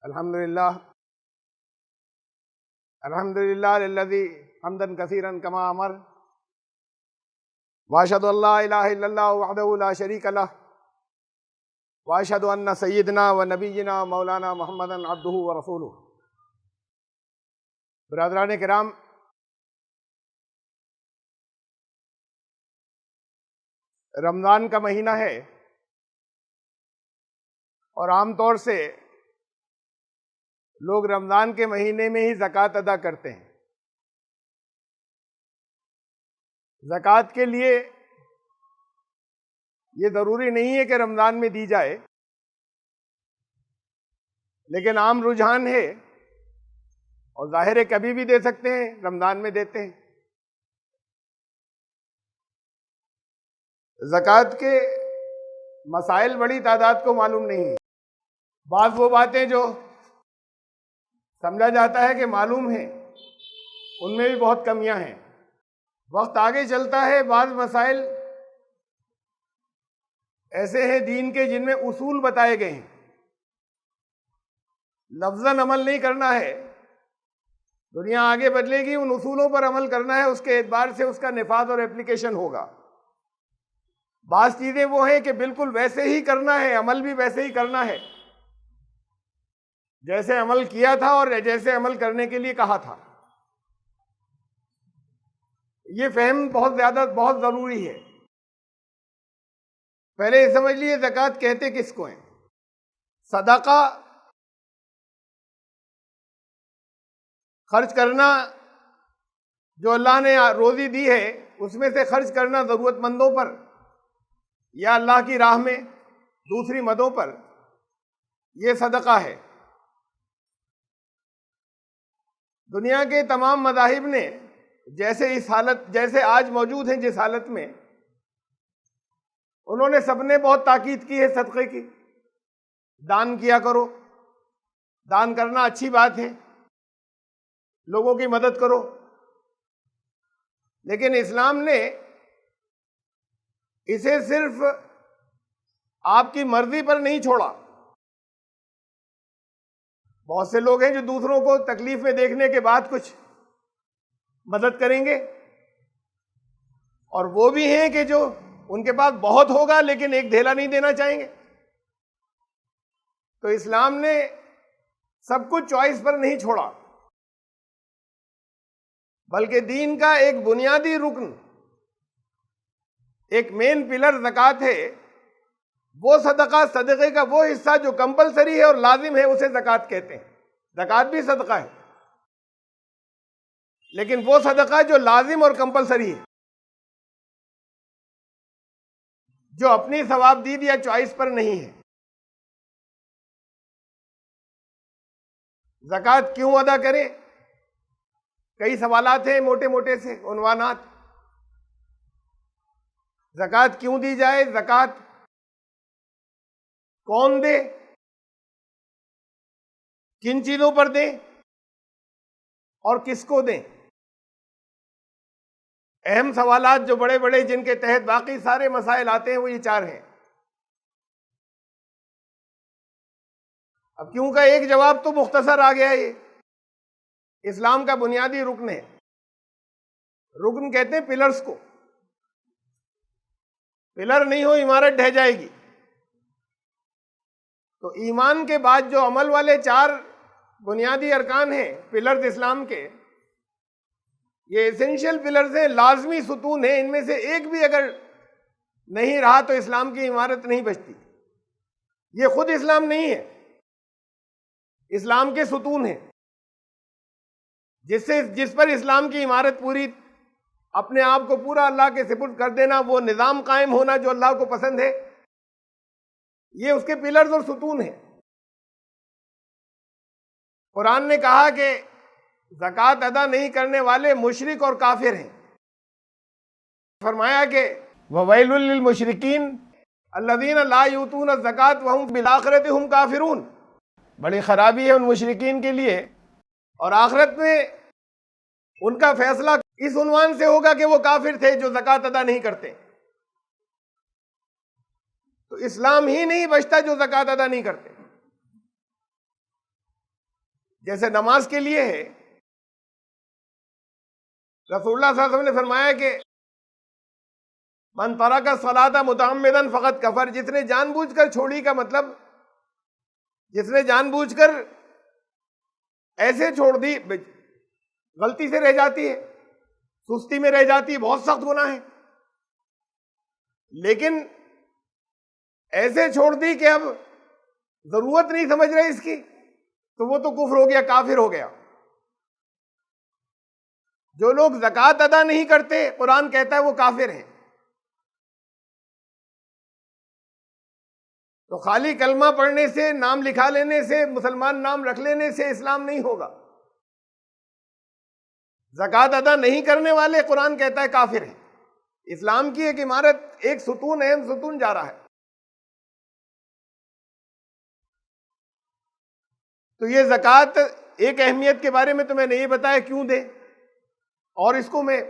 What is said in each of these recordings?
الحمدللہ الحمدللہ للذی حمدا کثیرا کما امر واشہد ان لا الہ الا اللہ وحدہ لا شریک لہ واشہد ان سیدنا و نبینا مولانا محمدا عبدہ و رسولہ۔ برادران کرام، رمضان کا مہینہ ہے اور عام طور سے لوگ رمضان کے مہینے میں ہی زکوٰۃ ادا کرتے ہیں۔ زکوٰۃ کے لیے یہ ضروری نہیں ہے کہ رمضان میں دی جائے، لیکن عام رجحان ہے اور ظاہر ہے کبھی بھی دے سکتے ہیں، رمضان میں دیتے ہیں۔ زکوٰۃ کے مسائل بڑی تعداد کو معلوم نہیں ہے۔ بعض وہ باتیں جو سمجھا جاتا ہے کہ معلوم ہیں، ان میں بھی بہت کمیاں ہیں۔ وقت آگے چلتا ہے، بعض مسائل ایسے ہیں دین کے جن میں اصول بتائے گئے ہیں، لفظاً عمل نہیں کرنا ہے۔ دنیا آگے بدلے گی، ان اصولوں پر عمل کرنا ہے، اس کے اعتبار سے اس کا نفاذ اور اپلیکیشن ہوگا۔ بعض چیزیں وہ ہیں کہ بالکل ویسے ہی کرنا ہے، عمل بھی ویسے ہی کرنا ہے جیسے عمل کیا تھا اور جیسے عمل کرنے کے لیے کہا تھا۔ یہ فہم بہت ضروری ہے۔ پہلے یہ سمجھ لیے زکوٰۃ کہتے کس کو ہیں۔ صدقہ خرچ کرنا، جو اللہ نے روزی دی ہے اس میں سے خرچ کرنا ضرورت مندوں پر یا اللہ کی راہ میں دوسری مدوں پر، یہ صدقہ ہے۔ دنیا کے تمام مذاہب نے جیسے آج موجود ہیں جس حالت میں، انہوں نے سب نے بہت تاکید کی ہے صدقے کی۔ دان کیا کرو، دان کرنا اچھی بات ہے، لوگوں کی مدد کرو، لیکن اسلام نے اسے صرف آپ کی مرضی پر نہیں چھوڑا۔ بہت سے لوگ ہیں جو دوسروں کو تکلیف میں دیکھنے کے بعد کچھ مدد کریں گے، اور وہ بھی ہیں کہ جو ان کے پاس بہت ہوگا لیکن ایک ڈھیلا نہیں دینا چاہیں گے۔ تو اسلام نے سب کچھ چوائس پر نہیں چھوڑا، بلکہ دین کا ایک بنیادی رکن، ایک مین پلر زکوٰۃ ہے۔ وہ صدقے کا وہ حصہ جو کمپلسری ہے اور لازم ہے، اسے زکوٰۃ کہتے ہیں۔ زکوٰۃ بھی صدقہ ہے، لیکن وہ صدقہ جو لازم اور کمپلسری ہے، جو اپنی ثوابدید یا چوائس پر نہیں ہے۔ زکوٰۃ کیوں ادا کریں؟ کئی سوالات ہیں موٹے موٹے سے عنوانات۔ زکوٰۃ کیوں دی جائے؟ زکوٰۃ کون دے؟ کن چیزوں پر دیں اور کس کو دیں؟ اہم سوالات جو بڑے بڑے جن کے تحت باقی سارے مسائل آتے ہیں، وہ یہ چار ہیں۔ اب کیوں کا ایک جواب تو مختصر آ گیا ہے، یہ اسلام کا بنیادی رکن ہے۔ رکن کہتے ہیں پلرز کو۔ پلر نہیں ہو عمارت ڈھہ جائے گی۔ تو ایمان کے بعد جو عمل والے چار بنیادی ارکان ہیں پلرز اسلام کے، یہ ایسنشل پلرز ہیں، لازمی ستون ہیں۔ ان میں سے ایک بھی اگر نہیں رہا تو اسلام کی عمارت نہیں بچتی۔ یہ خود اسلام نہیں ہے، اسلام کے ستون ہیں، جس پر اسلام کی عمارت پوری، اپنے آپ کو پورا اللہ کے سپرد کر دینا، وہ نظام قائم ہونا جو اللہ کو پسند ہے، یہ اس کے پلرز اور ستون ہیں۔ قرآن نے کہا کہ زکوٰۃ ادا نہیں کرنے والے مشرک اور کافر ہیں۔ فرمایا کہ وَوَيْلٌ لِّلْمُشْرِكِينَ الَّذِينَ لَا يُؤْتُونَ الزَّكَاةَ وَهُمْ بِالْآخِرَةِ هُمْ كَافِرُونَ۔ بڑی خرابی ہے ان مشرکین کے لیے، اور آخرت میں ان کا فیصلہ اس عنوان سے ہوگا کہ وہ کافر تھے جو زکوٰۃ ادا نہیں کرتے۔ تو اسلام ہی نہیں بچتا جو زکوٰۃ ادا نہیں کرتے۔ جیسے نماز کے لیے ہے، رسول اللہ صلی اللہ علیہ وسلم نے فرمایا کہ من ترک الصلاۃ متعمدا فقد کفر، جس نے جان بوجھ کر چھوڑی، کا مطلب جس نے جان بوجھ کر ایسے چھوڑ دی، غلطی سے رہ جاتی ہے، سستی میں رہ جاتی ہے، بہت سخت گناہ ہے، لیکن ایسے چھوڑ دی کہ اب ضرورت نہیں سمجھ رہے اس کی، تو وہ تو کفر ہو گیا، کافر ہو گیا۔ جو لوگ زکوٰۃ ادا نہیں کرتے، قرآن کہتا ہے وہ کافر ہیں۔ تو خالی کلمہ پڑھنے سے، نام لکھا لینے سے، مسلمان نام رکھ لینے سے اسلام نہیں ہوگا۔ زکوٰۃ ادا نہیں کرنے والے قرآن کہتا ہے کافر ہیں۔ اسلام کی ایک عمارت، ایک ستون، اہم ستون جا رہا ہے۔ تو یہ زکوٰۃ ایک اہمیت کے بارے میں تو میں نے یہ بتایا کیوں دے، اور اس کو میں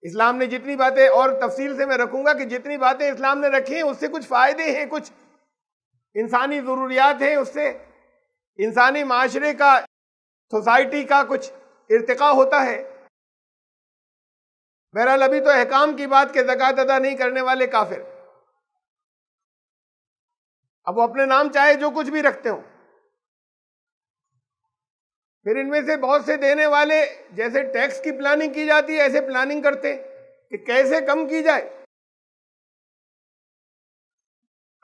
اسلام نے جتنی باتیں، اور تفصیل سے میں رکھوں گا کہ جتنی باتیں اسلام نے رکھی ہیں اس سے کچھ فائدے ہیں، کچھ انسانی ضروریات ہیں، اس سے انسانی معاشرے کا، سوسائٹی کا کچھ ارتقاء ہوتا ہے۔ بہرحال ابھی تو احکام کی بات کہ زکوٰۃ ادا نہیں کرنے والے کافر، اب وہ اپنے نام چاہے جو کچھ بھی رکھتے ہوں۔ پھر ان میں سے بہت سے دینے والے، جیسے ٹیکس کی پلاننگ کی جاتی ہے، ایسے پلاننگ کرتے کہ کیسے کم کی جائے۔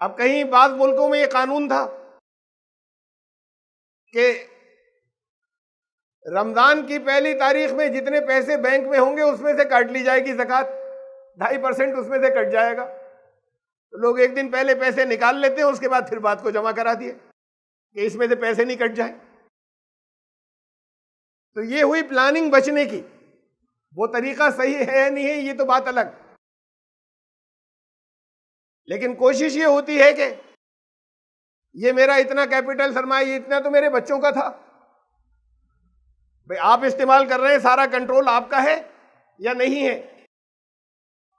اب کہیں بعض ملکوں میں یہ قانون تھا کہ رمضان کی پہلی تاریخ میں جتنے پیسے بینک میں ہوں گے اس میں سے کاٹ لی جائے گی زکوٰۃ، 2.5% اس میں سے کٹ جائے گا۔ تو لوگ ایک دن پہلے پیسے نکال لیتے ہیں، اس کے بعد پھر بات کو جمع کرا دیے کہ اس میں سے پیسے نہیں کٹ جائیں۔ تو یہ ہوئی پلاننگ بچنے کی، وہ طریقہ صحیح ہے یا نہیں ہے یہ تو بات الگ، لیکن کوشش یہ ہوتی ہے کہ یہ میرا اتنا کیپٹل سرمایہ، یہ اتنا تو میرے بچوں کا تھا، بھئی آپ استعمال کر رہے ہیں، سارا کنٹرول آپ کا ہے یا نہیں ہے؟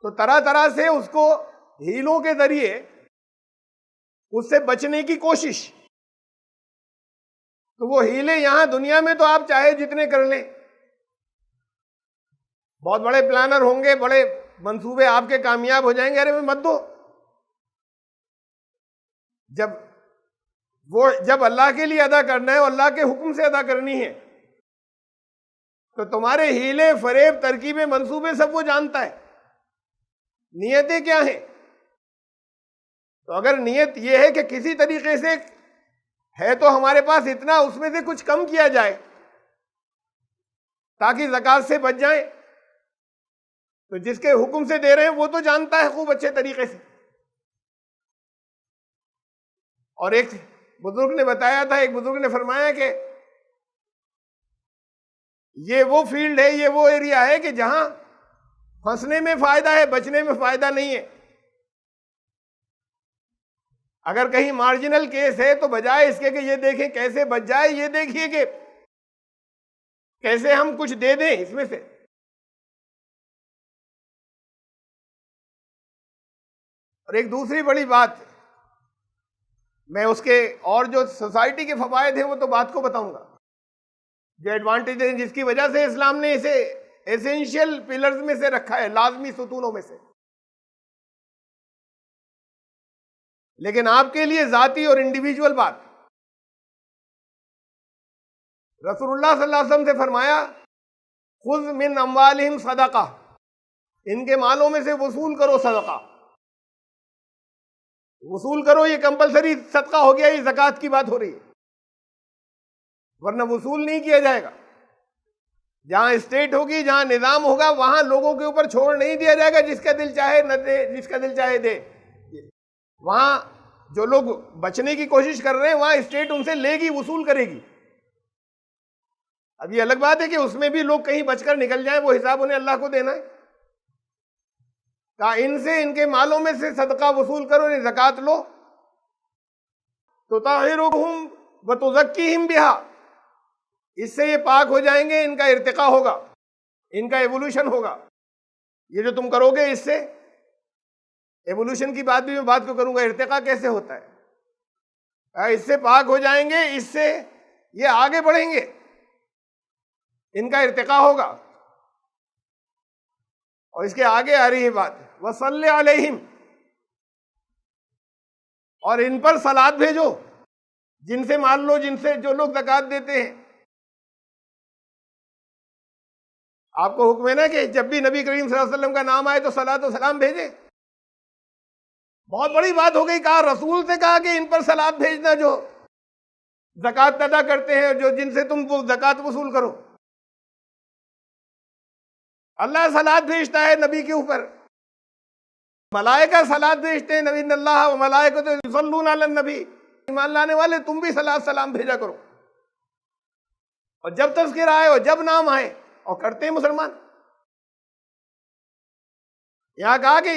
تو طرح طرح سے اس کو ہیلوں کے ذریعے اس سے بچنے کی کوشش۔ تو وہ ہیلے یہاں دنیا میں تو آپ چاہے جتنے کر لیں، بہت بڑے پلانر ہوں گے، بڑے منصوبے آپ کے کامیاب ہو جائیں گے، ارے میں مت دو۔ جب اللہ کے لیے ادا کرنا ہے اور اللہ کے حکم سے ادا کرنی ہے، تو تمہارے ہیلے، فریب، ترکیبیں، منصوبے سب وہ جانتا ہے، نیتیں کیا ہیں۔ تو اگر نیت یہ ہے کہ کسی طریقے سے ہے تو ہمارے پاس اتنا، اس میں سے کچھ کم کیا جائے تاکہ زکوٰۃ سے بچ جائیں، تو جس کے حکم سے دے رہے ہیں وہ تو جانتا ہے خوب اچھے طریقے سے۔ اور ایک بزرگ نے بتایا تھا، ایک بزرگ نے فرمایا کہ یہ وہ فیلڈ ہے، یہ وہ ایریا ہے کہ جہاں پھنسنے میں فائدہ ہے، بچنے میں فائدہ نہیں ہے۔ اگر کہیں مارجنل کیس ہے تو بجائے اس کے کہ یہ دیکھیں کیسے بچ جائے، یہ دیکھیے کہ کیسے ہم کچھ دے دیں اس میں سے۔ اور ایک دوسری بڑی بات، میں اس کے اور جو سوسائٹی کے فوائد ہیں وہ تو بات کو بتاؤں گا، جو ایڈوانٹیج ہیں جس کی وجہ سے اسلام نے اسے ایسینشیل پلرز میں سے رکھا ہے، لازمی ستونوں میں سے۔ لیکن آپ کے لیے ذاتی اور انڈیویجول بات، رسول اللہ صلی اللہ علیہ وسلم سے فرمایا خذ من اموالہم صدقہ، ان کے مالوں میں سے وصول کرو صدقہ، وصول کرو، یہ کمپلسری صدقہ ہو گیا، یہ زکوٰۃ کی بات ہو رہی ہے، ورنہ وصول نہیں کیا جائے گا۔ جہاں اسٹیٹ ہوگی، جہاں نظام ہوگا، وہاں لوگوں کے اوپر چھوڑ نہیں دیا جائے گا، جس کا دل چاہے نہ دے، جس کا دل چاہے دے۔ وہاں جو لوگ بچنے کی کوشش کر رہے ہیں وہاں اسٹیٹ ان سے لے گی، وصول کرے گی۔ اب یہ الگ بات ہے کہ اس میں بھی لوگ کہیں بچ کر نکل جائیں، وہ حساب انہیں اللہ کو دینا ہے۔ کہا ان سے، ان کے مالوں میں سے صدقہ وصول کرو، انہیں زکوٰۃ لو، تطہرہم وتزکیہم بہا، اس سے یہ پاک ہو جائیں گے، ان کا ارتقاء ہوگا، ان کا ایوولوشن ہوگا۔ یہ جو تم کرو گے اس سے، ایوولوشن کی بات بھی میں بات کو کروں گا، ارتقاء کیسے ہوتا ہے، اس سے پاک ہو جائیں گے، اس سے یہ آگے بڑھیں گے، ان کا ارتقا ہوگا۔ اور اس کے آگے آ رہی ہے بات، وصلی علیہم، اور ان پر صلوات بھیجو، جن سے مان لو، جن سے جو لوگ زکوٰۃ دیتے ہیں۔ آپ کو حکم ہے نا کہ جب بھی نبی کریم صلی اللہ علیہ وسلم کا نام آئے تو صلوات و سلام بھیجیں۔ بہت بڑی بات ہو گئی، کہا رسول سے کہا کہ ان پر صلوات بھیجنا جو زکوٰۃ ادا کرتے ہیں، جو جن سے تم وہ زکوٰۃ وصول کرو۔ اللہ صلوات بھیجتا ہے نبی کے اوپر، ملائکہ صلوات بھیجتے ہیں، نبی اللہ و ملائکۃ یصلون علی النبی، ایمان لانے والے تم بھی صلوات سلام بھیجا کرو۔ اور جب تذکرہ آئے اور جب نام آئے، اور کرتے ہیں مسلمان۔ یہاں کہا کہ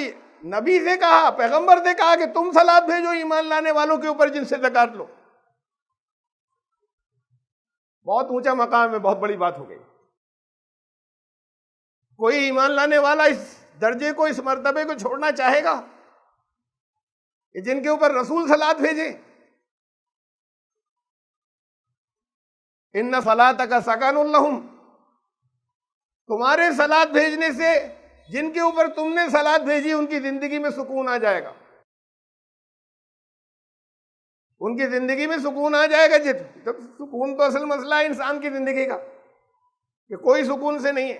نبی سے کہا، پیغمبر سے کہا کہ تم صلوات بھیجو ایمان لانے والوں کے اوپر جن سے زکوٰۃ لو۔ بہت اونچا مقام ہے، بہت بڑی بات ہو گئی۔ کوئی ایمان لانے والا اس درجے کو، اس مرتبے کو چھوڑنا چاہے گا کہ جن کے اوپر رسول صلوات بھیجے؟ ان صلاتک سکن لہم، تمہارے صلوات بھیجنے سے جن کے اوپر تم نے صلوات بھیجی ان کی زندگی میں سکون آ جائے گا، ان کی زندگی میں سکون آ جائے گا۔ جب سکون تو اصل مسئلہ ہے انسان کی زندگی کا، کہ کوئی سکون سے نہیں ہے۔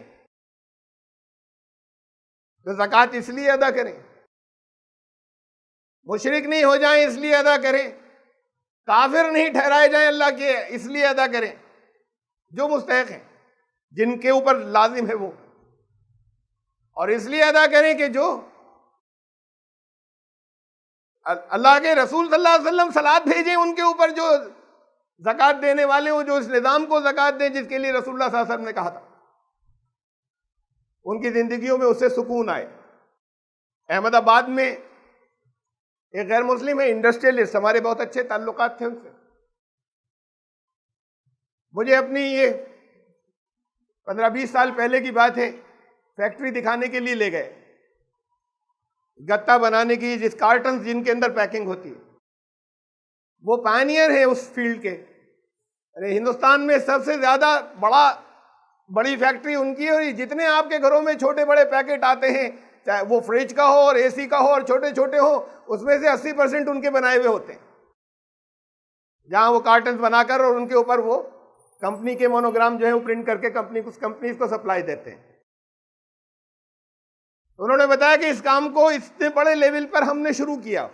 تو زکوٰۃ اس لیے ادا کریں، مشرک نہیں ہو جائیں اس لیے ادا کریں، کافر نہیں ٹھہرائے جائیں اللہ کے اس لیے ادا کریں، جو مستحق ہیں، جن کے اوپر لازم ہے وہ، اور اس لیے ادا کریں کہ جو اللہ کے رسول صلی اللہ علیہ وسلم صلوات بھیجیں ان کے اوپر، جو زکوٰۃ دینے والے ہوں، جو اس نظام کو زکوٰۃ دیں جس کے لیے رسول اللہ صلی اللہ علیہ وسلم نے کہا تھا، ان کی زندگیوں میں اس سے سکون آئے۔ احمد آباد میں ایک غیر مسلم ہے، انڈسٹریلسٹ، ہمارے بہت اچھے تعلقات تھے ان سے۔ مجھے اپنی یہ 15-20 سال پہلے کی بات ہے، فیکٹری دکھانے کے لیے لے گئے، گتا بنانے کی، جس کارٹنز جن کے اندر پیکنگ ہوتی ہے۔ وہ پائنیئر ہیں اس فیلڈ کے، یعنی ہندوستان میں سب سے زیادہ بڑی فیکٹری ان کی ہے، اور جتنے آپ کے گھروں میں چھوٹے بڑے پیکٹ آتے ہیں، چاہے وہ فریج کا ہو اور اے سی کا ہو اور چھوٹے چھوٹے ہو، اس میں سے 80% ان کے بنائے ہوئے ہوتے ہیں، جہاں وہ کارٹنز بنا کر اور ان کے اوپر وہ کمپنی کے مونوگرام جو ہے وہ پرنٹ کر کے کمپنیز کو سپلائی دیتے ہیں۔ انہوں نے بتایا کہ اس کام کو اتنے بڑے لیول پر ہم نے شروع کیا۔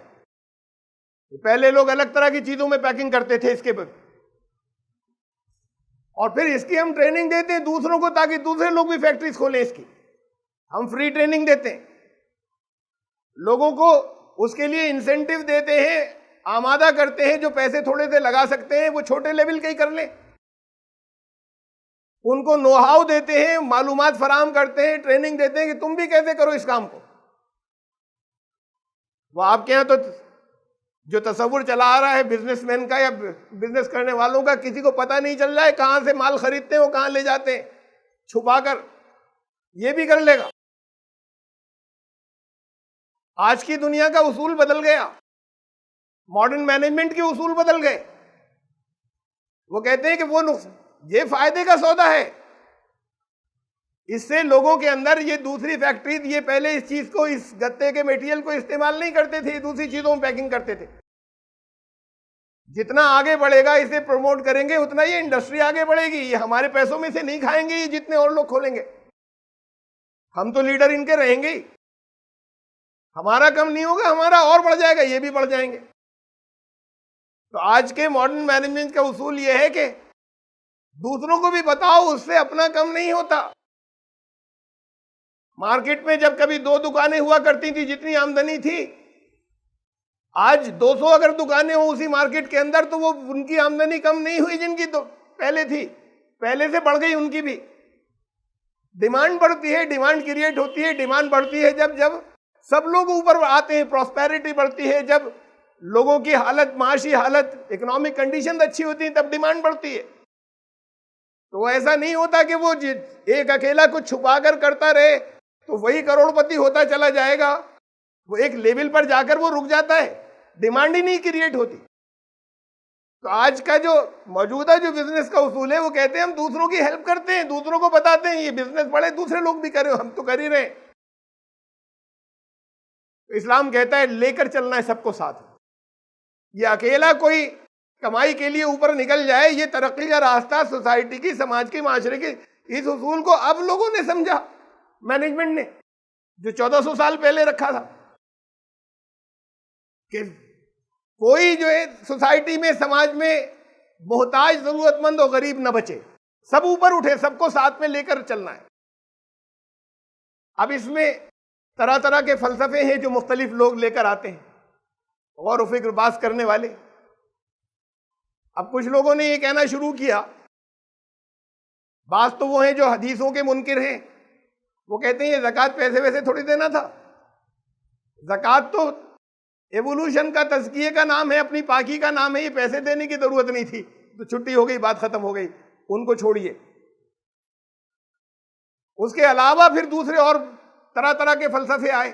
پہلے لوگ الگ طرح کی چیزوں میں پیکنگ کرتے تھے اس کے بعد، اور پھر اس کی ہم ٹریننگ دیتے ہیں دوسروں کو، تاکہ دوسرے لوگ بھی فیکٹریز کھولیں اس کی۔ ہم فری ٹریننگ دیتے ہیں لوگوں کو، اس کے لیے انسینٹیو دیتے ہیں، آمادہ کرتے ہیں، جو پیسے تھوڑے سے لگا سکتے ہیں وہ چھوٹے لیول کے ہی کر لیں، ان کو نو ہاؤ دیتے ہیں، معلومات فراہم کرتے ہیں، ٹریننگ دیتے ہیں کہ تم بھی کیسے کرو اس کام کو۔ وہ آپ کے یہاں تو جو تصور چلا آ رہا ہے بزنس مین کا یا بزنس کرنے والوں کا، کسی کو پتہ نہیں چل رہا ہے کہاں سے مال خریدتے ہیں، وہ کہاں لے جاتے ہیں چھپا کر، یہ بھی کر لے گا۔ آج کی دنیا کا اصول بدل گیا، ماڈرن مینجمنٹ کے اصول بدل گئے۔ وہ کہتے ہیں کہ وہ یہ فائدے کا سودا ہے، اس سے لوگوں کے اندر یہ دوسری فیکٹریز، یہ پہلے اس چیز کو، اس گتے کے میٹیریل کو استعمال نہیں کرتے تھے، یہ دوسری چیزوں میں پیکنگ کرتے تھے۔ جتنا آگے بڑھے گا، اسے پروموٹ کریں گے، اتنا یہ انڈسٹری آگے بڑھے گی۔ یہ ہمارے پیسوں میں سے نہیں کھائیں گے، یہ جتنے اور لوگ کھولیں گے، ہم تو لیڈر ان کے رہیں گے ہی، ہمارا کم نہیں ہوگا، ہمارا اور بڑھ جائے گا، یہ بھی بڑھ جائیں گے۔ تو آج کے ماڈرن مینجمنٹ کا اصول یہ ہے کہ دوسروں کو بھی بتاؤ، اس سے اپنا کم نہیں ہوتا۔ مارکیٹ میں جب کبھی 2 دکانیں ہوا کرتی تھی، جتنی آمدنی تھی، آج 200 اگر دکانیں ہوں اسی مارکیٹ کے اندر، تو وہ ان کی آمدنی کم نہیں ہوئی جن کی تو پہلے تھی، پہلے سے بڑھ گئی ان کی بھی۔ ڈیمانڈ بڑھتی ہے، ڈیمانڈ کریٹ ہوتی ہے، ڈیمانڈ بڑھتی ہے جب سب لوگ اوپر آتے ہیں، پراسپیرٹی بڑھتی ہے، جب لوگوں کی حالت، معاشی حالت، اکنامک کنڈیشن اچھی ہوتی ہیں، تب ڈیمانڈ بڑھتی ہے۔ تو ایسا نہیں ہوتا کہ وہ ایک اکیلا کچھ چھپا کر کرتا رہے تو وہی کروڑ پتی ہوتا چلا جائے گا، وہ ایک لیول پر جا کر وہ رک جاتا ہے، ڈیمانڈ ہی نہیں کریٹ ہوتی۔ تو آج کا جو موجودہ جو بزنس کا اصول ہے وہ کہتے ہیں ہم دوسروں کی ہیلپ کرتے ہیں, دوسروں کو بتاتے ہیں یہ بزنس بڑے دوسرے لوگ بھی کر رہے ہو, ہم تو کر ہی رہے ہیں. تو اسلام کہتا ہے لے کر چلنا ہے سب کو ساتھ. یہ اکیلا کوئی کمائی کے لیے اوپر نکل جائے یہ ترقی کا راستہ سوسائٹی کی, سماج کی, معاشرے کی, اس اصول کو اب لوگوں نے سمجھا, مینجمنٹ نے, جو 1400 سال پہلے رکھا تھا کہ کوئی جو ہے سوسائٹی میں, سماج میں محتاج, ضرورت مند اور غریب نہ بچے, سب اوپر اٹھے, سب کو ساتھ میں لے کر چلنا ہے. اب اس میں طرح طرح کے فلسفے ہیں جو مختلف لوگ لے کر آتے ہیں, غور و فکر باز کرنے والے. اب کچھ لوگوں نے یہ کہنا شروع کیا, بعض تو وہ ہیں جو حدیثوں کے منکر ہیں, وہ کہتے ہیں یہ زکوٰۃ پیسے ویسے تھوڑی دینا تھا, زکوٰۃ تو ایوولوشن کا, تزکیے کا نام ہے, اپنی پاکی کا نام ہے, یہ پیسے دینے کی ضرورت نہیں تھی, تو چھٹی ہو گئی, بات ختم ہو گئی, ان کو چھوڑیے. اس کے علاوہ پھر دوسرے اور طرح طرح کے فلسفے آئے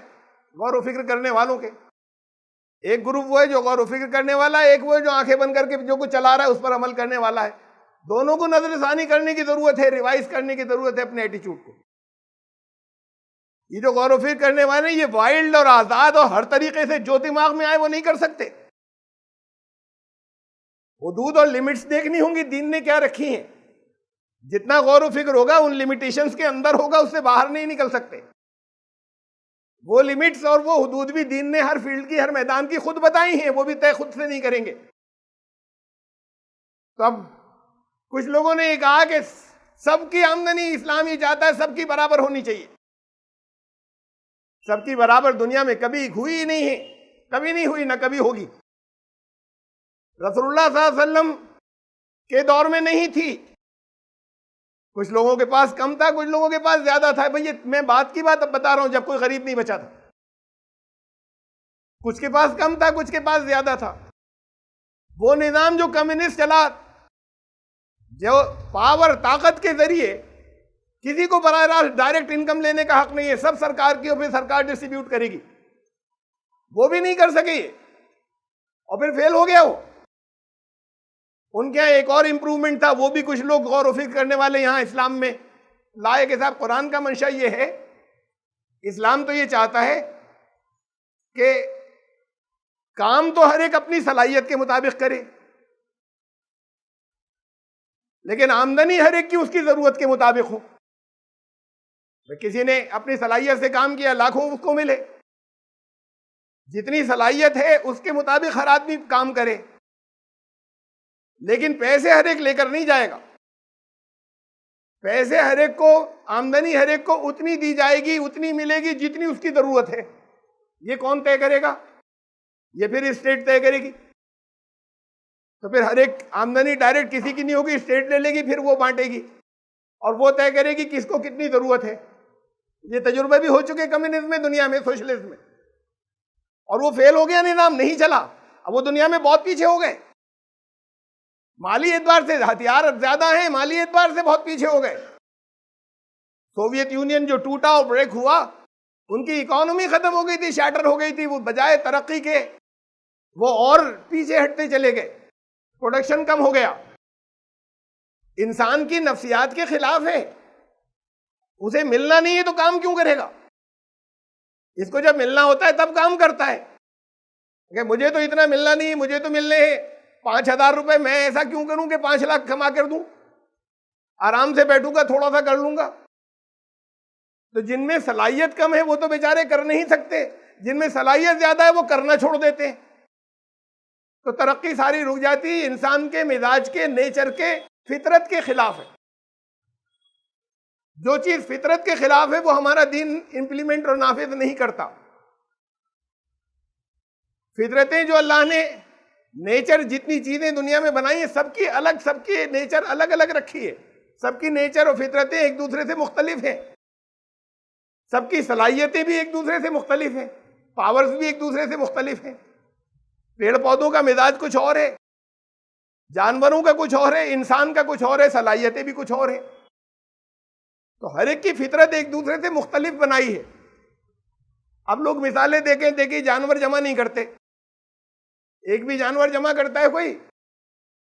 غور و فکر کرنے والوں کے. ایک گروپ وہ ہے جو غور و فکر کرنے والا ہے, ایک وہ ہے جو آنکھیں بند کر کے جو کچھ چلا رہا ہے اس پر عمل کرنے والا ہے. دونوں کو نظر ثانی کرنے کی ضرورت ہے, ریوائز کرنے کی ضرورت ہے اپنے ایٹیچیوڈ کو. یہ جو غور و فکر کرنے والے ہیں یہ وائلڈ اور آزاد اور ہر طریقے سے جو دماغ میں آئے وہ نہیں کر سکتے. حدود اور لمٹس دیکھنی ہوں گی دین نے کیا رکھی ہیں. جتنا غور و فکر ہوگا ان لمیٹیشنز کے اندر ہوگا, اس سے باہر نہیں نکل سکتے. وہ لمٹس اور وہ حدود بھی دین نے ہر فیلڈ کی, ہر میدان کی خود بتائی ہیں, وہ بھی طے خود سے نہیں کریں گے. تو اب کچھ لوگوں نے یہ کہا کہ سب کی آمدنی, اسلام یہ چاہتا ہے سب کی برابر ہونی چاہیے. سب کی برابر دنیا میں کبھی ہوئی ہی نہیں ہے, کبھی نہیں ہوئی, نہ کبھی ہوگی. رسول اللہ صلی اللہ علیہ وسلم کے دور میں نہیں تھی. کچھ لوگوں کے پاس کم تھا, کچھ لوگوں کے پاس زیادہ تھا. بھئی میں بات کی بات اب بتا رہا ہوں, جب کوئی غریب نہیں بچا تھا. کچھ کے پاس کم تھا, کچھ کے پاس زیادہ تھا. وہ نظام جو کمیونسٹ چلا, جو پاور, طاقت کے ذریعے کسی کو براہ راست ڈائریکٹ انکم لینے کا حق نہیں ہے, سب سرکار کی, اور پھر سرکار ڈسٹریبیوٹ کرے گی, وہ بھی نہیں کر سکے اور پھر فیل ہو گیا. وہ ان کے یہاں ایک اور امپروومنٹ تھا, وہ بھی کچھ لوگ غور و فکر کرنے والے یہاں اسلام میں لائے کہ صاحب قرآن کا منشا یہ ہے, اسلام تو یہ چاہتا ہے کہ کام تو ہر ایک اپنی صلاحیت کے مطابق کرے, لیکن آمدنی ہر ایک کی اس کی ضرورت کے مطابق ہو. کسی نے اپنی صلاحیت سے کام کیا, لاکھوں اس کو ملے. جتنی صلاحیت ہے اس کے مطابق ہر آدمی کام کرے, لیکن پیسے ہر ایک لے کر نہیں جائے گا. پیسے ہر ایک کو, آمدنی ہر ایک کو اتنی دی جائے گی, اتنی ملے گی جتنی اس کی ضرورت ہے. یہ کون طے کرے گا؟ یہ پھر اسٹیٹ طے کرے گی. تو پھر ہر ایک آمدنی ڈائریکٹ کسی کی نہیں ہوگی, اسٹیٹ لے لے گی, پھر وہ بانٹے گی اور وہ طے کرے گی کس کو کتنی ضرورت ہے. یہ تجربے بھی ہو چکے کمیونزم میں, دنیا میں, سوشلزم میں, اور وہ فیل ہو گیا, نظام نہیں چلا. اب وہ دنیا میں بہت پیچھے ہو گئے, مالی اعتبار سے ہتھیار زیادہ ہیں, مالی اعتبار سے بہت پیچھے ہو گئے. سوویت یونین جو ٹوٹا اور بریک ہوا, ان کی اکانومی ختم ہو گئی تھی, شیٹر ہو گئی تھی. وہ بجائے ترقی کے وہ اور پیچھے ہٹتے چلے گئے, پروڈکشن کم ہو گیا. انسان کی نفسیات کے خلاف ہے. اسے ملنا نہیں ہے تو کام کیوں کرے گا؟ اس کو جب ملنا ہوتا ہے تب کام کرتا ہے کہ مجھے تو اتنا ملنا نہیں, مجھے تو ملنے ہیں 5,000 روپے, میں ایسا کیوں کروں کہ 5 لاکھ کما کر دوں, آرام سے بیٹھوں گا, تھوڑا سا کر لوں گا. تو جن میں صلاحیت کم ہے وہ تو بیچارے کر نہیں سکتے, جن میں صلاحیت زیادہ ہے وہ کرنا چھوڑ دیتے ہیں. تو ترقی ساری رک جاتی. انسان کے مزاج کے, نیچر کے, فطرت کے خلاف ہے. جو چیز فطرت کے خلاف ہے وہ ہمارا دین امپلیمنٹ اور نافذ نہیں کرتا. فطرتیں جو اللہ نے, نیچر جتنی چیزیں دنیا میں بنائی ہیں سب کی الگ, سب کی نیچر الگ الگ رکھی ہے. سب کی نیچر اور فطرتیں ایک دوسرے سے مختلف ہیں. سب کی صلاحیتیں بھی ایک دوسرے سے مختلف ہیں, پاورز بھی ایک دوسرے سے مختلف ہیں. پیڑ پودوں کا مزاج کچھ اور ہے, جانوروں کا کچھ اور ہے, انسان کا کچھ اور ہے, صلاحیتیں بھی کچھ اور ہیں. تو ہر ایک کی فطرت ایک دوسرے سے مختلف بنائی ہے. اب لوگ مثالیں دیکھیں, جانور جمع نہیں کرتے. ایک بھی جانور جمع کرتا ہے کوئی؟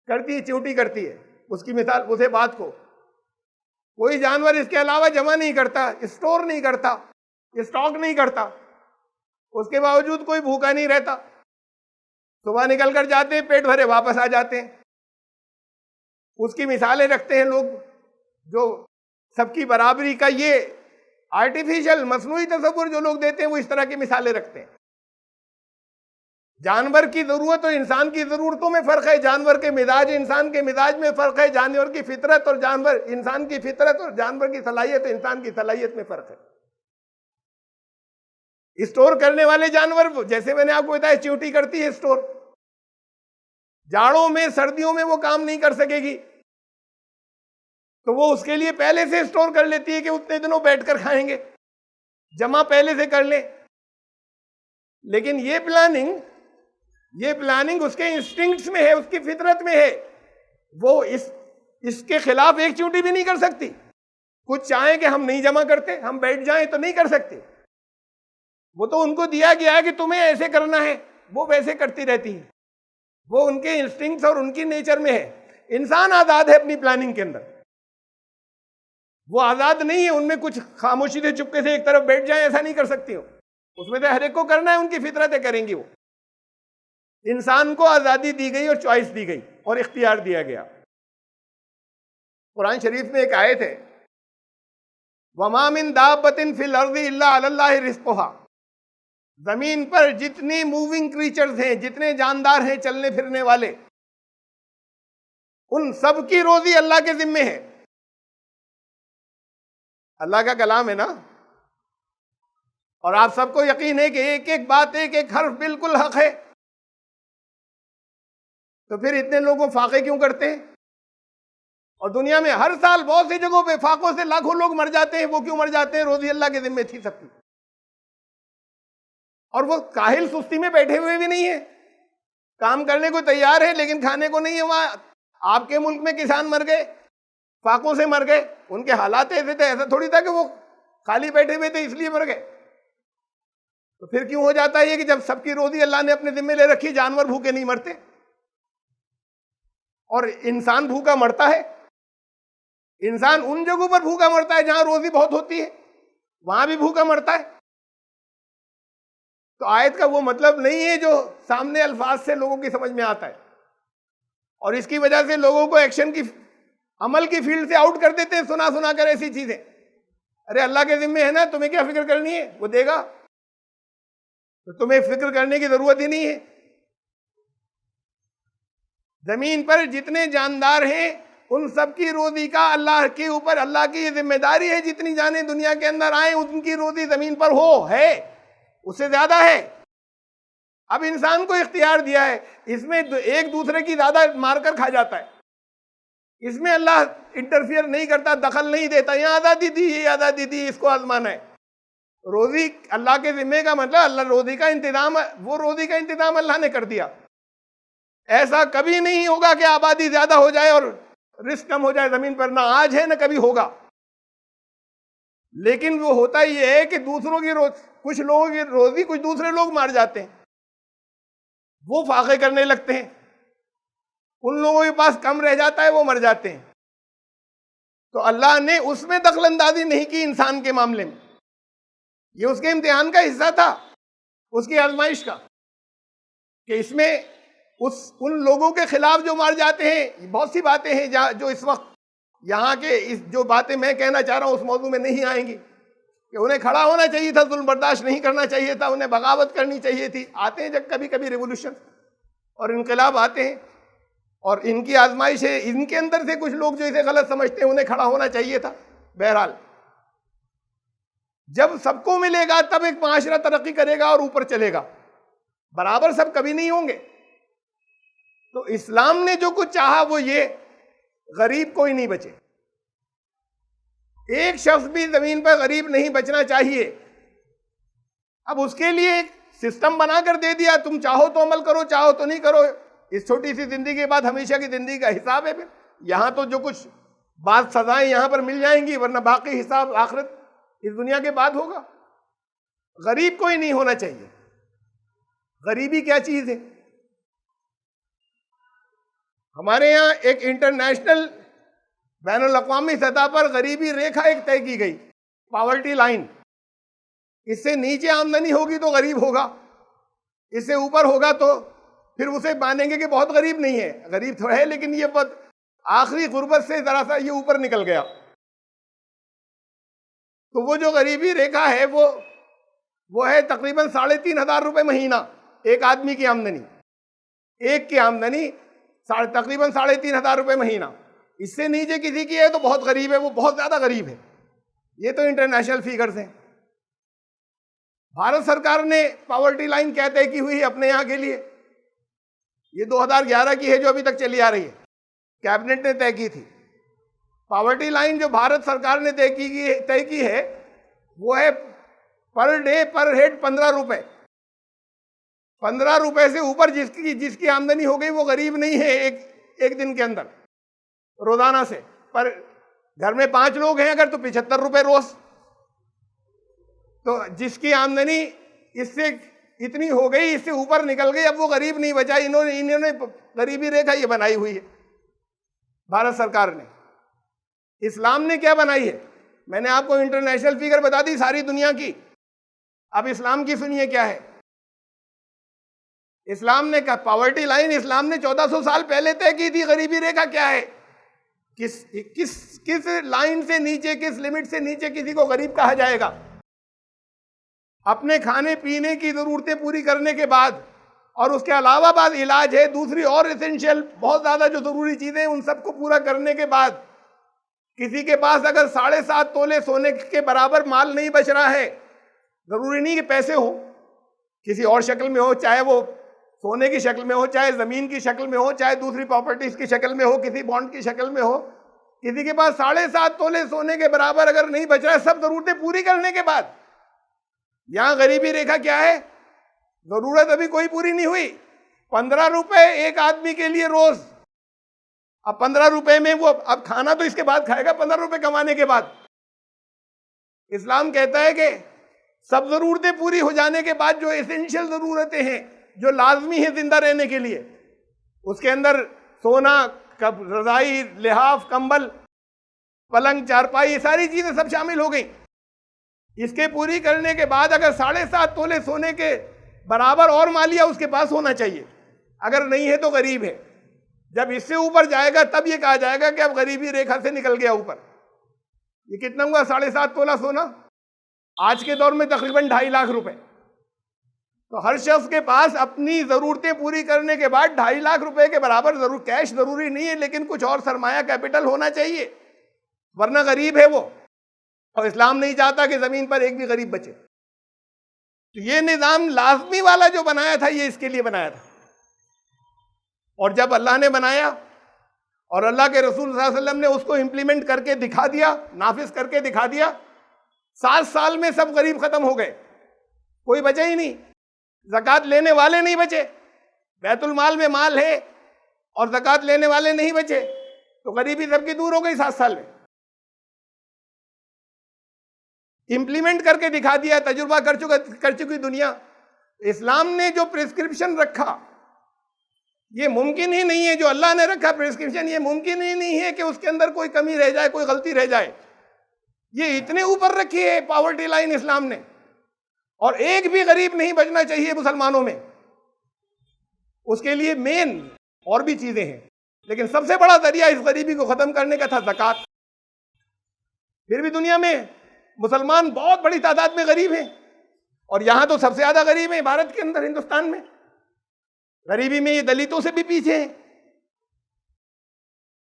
کرتی ہے، چیوٹی کرتی ہے. اس کی مثال اسے بات کو کوئی جانور اس کے علاوہ جمع نہیں کرتا، اسٹور نہیں کرتا، اسٹاک نہیں کرتا، اس کے باوجود کوئی بھوکا نہیں رہتا. صبح نکل کر جاتے ہیں، پیٹ بھرے واپس آ جاتے ہیں. اس کی مثالیں رکھتے ہیں لوگ، جو سب کی برابری کا یہ آرٹیفیشل مصنوعی تصور جو لوگ دیتے ہیں وہ اس طرح کی مثالیں رکھتے ہیں. جانور کی ضرورت اور انسان کی ضرورتوں میں فرق ہے، جانور کے مزاج انسان کے مزاج میں فرق ہے، جانور کی فطرت اور جانور انسان کی فطرت اور جانور کی صلاحیت انسان کی صلاحیت میں فرق ہے. اسٹور کرنے والے جانور جیسے میں نے آپ کو بتایا چیوٹی کرتی ہے اسٹور، جاڑوں میں سردیوں میں وہ کام نہیں کر سکے گی تو وہ اس کے لیے پہلے سے اسٹور کر لیتی ہے کہ اتنے دنوں بیٹھ کر کھائیں گے، جمع پہلے سے کر لیں. لیکن یہ پلاننگ اس کے انسٹنکٹس میں ہے، اس کی فطرت میں ہے. وہ اس کے خلاف ایک چیوٹی بھی نہیں کر سکتی. کچھ چاہیں کہ ہم نہیں جمع کرتے، ہم بیٹھ جائیں تو نہیں کر سکتے. وہ تو ان کو دیا گیا ہے کہ تمہیں ایسے کرنا ہے، وہ ویسے کرتی رہتی ہے. وہ ان کے انسٹنکٹس اور ان کی نیچر میں ہے. انسان آزاد ہے اپنی پلاننگ کے اندر، وہ آزاد نہیں ہے. ان میں کچھ خاموشی سے چپکے سے ایک طرف بیٹھ جائیں ایسا نہیں کر سکتی ہو. اس میں تو ہر ایک کو کرنا ہے، ان کی فطرتیں کریں گی. وہ انسان کو آزادی دی گئی اور چوائس دی گئی اور اختیار دیا گیا. قرآن شریف میں ایک آیت ہے وَمَا مِن دَابَّةٍ فِي الْأَرْضِ إِلَّا عَلَى اللَّهِ رِزْقُهَا. زمین پر جتنی موونگ کریچرز ہیں، جتنے جاندار ہیں چلنے پھرنے والے، ان سب کی روزی اللہ کے ذمے ہے. اللہ کا کلام ہے نا، اور آپ سب کو یقین ہے کہ ایک ایک بات، ایک ایک حرف بالکل حق ہے. تو پھر اتنے لوگوں فاقے کیوں کرتے ہیں؟ اور دنیا میں ہر سال بہت سی جگہوں پہ فاقوں سے لاکھوں لوگ مر جاتے ہیں. وہ کیوں مر جاتے ہیں؟ روزی اللہ کے ذمے تھی سب کی. اور وہ کاہل سستی میں بیٹھے ہوئے بھی نہیں ہیں، کام کرنے کو تیار ہے لیکن کھانے کو نہیں ہے. وہاں آپ کے ملک میں کسان مر گئے، فاقوں سے مر گئے. ان کے حالات ایسے تھے، ایسا تھوڑی تھا کہ وہ خالی بیٹھے ہوئے تھے اس لیے مر گئے. تو پھر کیوں ہو جاتا ہے یہ کہ جب سب کی روزی اللہ نے اپنے ذمے لے رکھی، جانور بھوکے نہیں مرتے اور انسان بھوکا مرتا ہے. انسان ان جگہوں پر بھوکا مرتا ہے جہاں روزی بہت ہوتی ہے، وہاں بھی بھوکا مرتا ہے. تو آیت کا وہ مطلب نہیں ہے جو سامنے الفاظ سے لوگوں کی سمجھ میں آتا ہے، اور اس کی وجہ سے لوگوں کو ایکشن کی عمل کی فیلڈ سے آؤٹ کر دیتے ہیں سنا سنا کر ایسی چیزیں. ارے اللہ کے ذمے ہے نا، تمہیں کیا فکر کرنی ہے، وہ دے گا، تو تمہیں فکر کرنے کی ضرورت ہی نہیں ہے. زمین پر جتنے جاندار ہیں ان سب کی روزی کا اللہ کے اوپر، اللہ کی یہ ذمہ داری ہے. جتنی جانیں دنیا کے اندر آئیں ان کی روزی زمین پر ہے، اس سے زیادہ ہے. اب انسان کو اختیار دیا ہے، اس میں ایک دوسرے کی زیادہ مار کر کھا جاتا ہے. اس میں اللہ انٹرفیئر نہیں کرتا، دخل نہیں دیتا. یہاں آزادی دی، یہ آزادی دی، اس کو آزمانا ہے. روزی اللہ کے ذمے کا مطلب اللہ روزی کا انتظام، وہ روزی کا انتظام اللہ نے کر دیا. ایسا کبھی نہیں ہوگا کہ آبادی زیادہ ہو جائے اور رزق کم ہو جائے زمین پر، نہ آج ہے نہ کبھی ہوگا. لیکن وہ ہوتا یہ ہے کہ دوسروں کی کچھ لوگوں کی روزی کچھ دوسرے لوگ مار جاتے ہیں، وہ فاقے کرنے لگتے ہیں. ان لوگوں کے پاس کم رہ جاتا ہے، وہ مر جاتے ہیں. تو اللہ نے اس میں دخل اندازی نہیں کی انسان کے معاملے میں. یہ اس کے امتحان کا حصہ تھا، اس کی آزمائش کا، کہ اس میں ان لوگوں کے خلاف جو مار جاتے ہیں. بہت سی باتیں ہیں جو اس وقت یہاں کے جو باتیں میں کہنا چاہ رہا ہوں اس موضوع میں نہیں آئیں گی، کہ انہیں کھڑا ہونا چاہیے تھا، ظلم برداشت نہیں کرنا چاہیے تھا، انہیں بغاوت کرنی چاہیے تھی. آتے ہیں جب کبھی کبھی ریولوشن اور انقلاب آتے ہیں، اور ان کی آزمائش ہے. ان کے اندر سے کچھ لوگ جو اسے غلط سمجھتے ہیں انہیں کھڑا ہونا چاہیے تھا. بہرحال جب سب کو ملے گا تب ایک معاشرہ ترقی کرے گا اور اوپر چلے گا. برابر سب کبھی نہیں ہوں گے. تو اسلام نے جو کچھ چاہا وہ یہ، غریب کوئی نہیں بچے. ایک شخص بھی زمین پر غریب نہیں بچنا چاہیے. اب اس کے لیے ایک سسٹم بنا کر دے دیا، تم چاہو تو عمل کرو، چاہو تو نہیں کرو. اس چھوٹی سی زندگی کے بعد ہمیشہ کی زندگی کا حساب ہے. پھر یہاں تو جو کچھ بعض سزائیں یہاں پر مل جائیں گی، ورنہ باقی حساب آخرت اس دنیا کے بعد ہوگا. غریب کوئی نہیں ہونا چاہیے. غریبی کیا چیز ہے؟ ہمارے یہاں ایک انٹرنیشنل بین الاقوامی سطح پر غریبی ریکھا ایک طے کی گئی، پاورٹی لائن. اس سے نیچے آمدنی ہوگی تو غریب ہوگا، اس سے اوپر ہوگا تو پھر اسے مانیں گے کہ بہت غریب نہیں ہے، غریب تو ہے لیکن یہ بہت آخری غربت سے ذرا سا یہ اوپر نکل گیا. تو وہ جو غریبی ریکھا ہے وہ ہے تقریباً 3,500 روپے مہینہ ایک آدمی کی آمدنی. ایک کی آمدنی تقریباً 3,500 روپے مہینہ. اس سے نیچے کسی کی ہے تو بہت غریب ہے، وہ بہت زیادہ غریب ہے. یہ تو انٹرنیشنل فیگرز ہیں. بھارت سرکار نے پاورٹی لائن کیا طے کی ہوئی ہے اپنے یہاں کے لیے؟ یہ 2011 کی ہے جو ابھی تک چلی آ رہی ہے، کیبنٹ نے طے کی تھی. پاورٹی لائن جو بھارت سرکار نے طے کی ہے وہ ہے پر ڈے پر ہیڈ 15 روپے. 15 روپے سے اوپر جس کی آمدنی ہو گئی وہ غریب نہیں ہے. ایک دن کے اندر روزانہ سے، پر گھر میں 5 لوگ ہیں اگر تو 75 روپے روز. تو جس کی آمدنی اس سے اتنی ہو گئی، اس سے اوپر نکل گئی، اب وہ غریب نہیں بچا. انہوں نے غریبی ریکھا یہ بنائی ہوئی ہے بھارت سرکار نے. اسلام نے کیا بنائی ہے؟ میں نے آپ کو انٹرنیشنل فیگر بتا دی ساری دنیا کی. اب اسلام کی سنیے کیا ہے. اسلام نے کہا پاورٹی لائن اسلام نے 1400 سال پہلے طے کی تھی. غریبی ریکھا کیا ہے؟ کس لائن سے نیچے، کس لمٹ سے نیچے کسی کو غریب کہا جائے گا؟ اپنے کھانے پینے کی ضرورتیں پوری کرنے کے بعد، اور اس کے علاوہ بعد علاج ہے، دوسری اور ایسنشیل بہت زیادہ جو ضروری چیزیں ان سب کو پورا کرنے کے بعد کسی کے پاس اگر 7.5 تولے سونے کے برابر مال نہیں بچ رہا ہے، ضروری نہیں کہ پیسے ہوں، کسی اور شکل میں ہو، چاہے وہ سونے کی شکل میں ہو، چاہے زمین کی شکل میں ہو، چاہے دوسری پراپرٹیز کی شکل میں ہو، کسی بانڈ کی شکل میں ہو، کسی کے پاس 7.5 تولے سونے کے برابر اگر نہیں بچ رہا ہے، سب ضرورتیں پوری کرنے کے بعد، یہاں غریبی ریکھا کیا ہے؟ ضرورت ابھی کوئی پوری نہیں ہوئی. 15 روپے ایک آدمی کے لیے روز. اب 15 روپے میں وہ اب کھانا تو اس کے بعد کھائے گا 15 روپے کمانے کے بعد. اسلام کہتا ہے کہ سب ضرورتیں پوری ہو جانے کے بعد جو ایسنشیل ضرورتیں ہیں، جو لازمی ہیں زندہ رہنے کے لیے، اس کے اندر سونا، رضائی، لحاف، کمبل، پلنگ، چارپائی، یہ ساری چیزیں سب شامل ہو گئیں. اس کے پوری کرنے کے بعد اگر 7.5 تولے سونے کے برابر اور مالیہ اس کے پاس ہونا چاہیے. اگر نہیں ہے تو غریب ہے. جب اس سے اوپر جائے گا تب یہ کہا جائے گا کہ اب غریبی ریکھا سے نکل گیا اوپر. یہ کتنا ہوا 7.5 تولہ سونا؟ آج کے دور میں تقریباً 2.5 لاکھ روپے. تو ہر شخص کے پاس اپنی ضرورتیں پوری کرنے کے بعد 2.5 لاکھ روپے کے برابر کیش ضروری نہیں ہے، لیکن کچھ اور سرمایہ کیپٹل ہونا چاہیے، ورنہ غریب ہے وہ. اور اسلام نہیں چاہتا کہ زمین پر ایک بھی غریب بچے. تو یہ نظام لازمی والا جو بنایا تھا یہ اس کے لیے بنایا تھا. اور جب اللہ نے بنایا اور اللہ کے رسول صلی اللہ علیہ وسلم نے اس کو امپلیمنٹ کر کے دکھا دیا، نافذ کر کے دکھا دیا، 7 سال میں سب غریب ختم ہو گئے، کوئی بچا ہی نہیں. زکوٰۃ لینے والے نہیں بچے، بیت المال میں مال ہے اور زکوٰۃ لینے والے نہیں بچے، تو غریبی سب کی دور ہو گئی 7 سال میں. امپلیمنٹ کر کے دکھا دیا، تجربہ کر چکی دنیا. اسلام نے جو پرسکرپشن رکھا یہ ممکن ہی نہیں ہے، جو اللہ نے رکھا پرسکرپشن یہ ممکن ہی نہیں ہے کہ اس کے اندر کوئی کمی رہ جائے، کوئی غلطی رہ جائے. یہ اتنے اوپر رکھی ہے پاورٹی لائن اسلام نے، اور ایک بھی غریب نہیں بچنا چاہیے مسلمانوں میں. اس کے لیے مین اور بھی چیزیں ہیں، لیکن سب سے بڑا ذریعہ اس غریبی کو ختم کرنے کا تھا زکوٰۃ. پھر بھی دنیا میں مسلمان بہت بڑی تعداد میں غریب ہیں، اور یہاں تو سب سے زیادہ غریب ہیں بھارت کے اندر، ہندوستان میں. غریبی میں یہ دلتوں سے بھی پیچھے ہیں.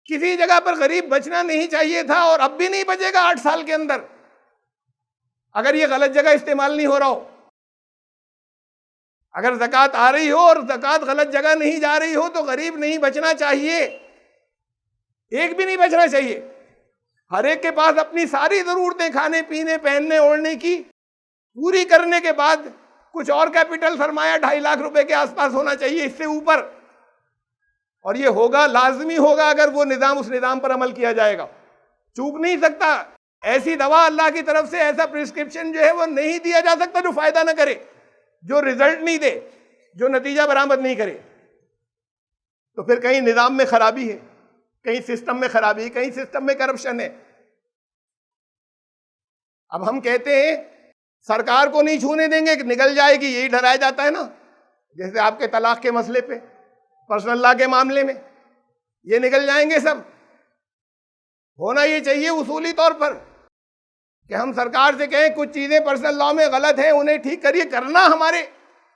کسی جگہ پر غریب بچنا نہیں چاہیے تھا، اور اب بھی نہیں بچے گا 8 سال کے اندر اگر یہ غلط جگہ استعمال نہیں ہو رہا ہو. اگر زکوٰۃ آ رہی ہو اور زکوٰۃ غلط جگہ نہیں جا رہی ہو تو غریب نہیں بچنا چاہیے، ایک بھی نہیں بچنا چاہیے. ہر ایک کے پاس اپنی ساری ضرورتیں کھانے پینے پہننے اوڑھنے کی پوری کرنے کے بعد کچھ اور کیپٹل سرمایہ 2.5 لاکھ روپے کے آس پاس ہونا چاہیے، اس سے اوپر. اور یہ ہوگا، لازمی ہوگا اگر وہ نظام اس نظام پر عمل کیا جائے گا. چوک نہیں سکتا. ایسی دوا اللہ کی طرف سے، ایسا پرسکرپشن جو ہے وہ نہیں دیا جا سکتا جو فائدہ نہ کرے، جو رزلٹ نہیں دے، جو نتیجہ برآمد نہیں کرے. تو پھر کہیں نظام میں خرابی ہے، کہیں سسٹم میں خرابی ہے، کہیں سسٹم میں کرپشن ہے۔ اب ہم کہتے ہیں سرکار کو نہیں چھونے دیں گے کہ نکل جائے گی، یہی ڈرایا جاتا ہے نا، جیسے آپ کے طلاق کے مسئلے پہ، پرسنل لا کے معاملے میں، یہ نکل جائیں گے سب۔ ہونا یہ چاہیے اصولی طور پر کہ ہم سرکار سے کہیں کچھ چیزیں پرسنل لا میں غلط ہیں، انہیں ٹھیک کریے، کرنا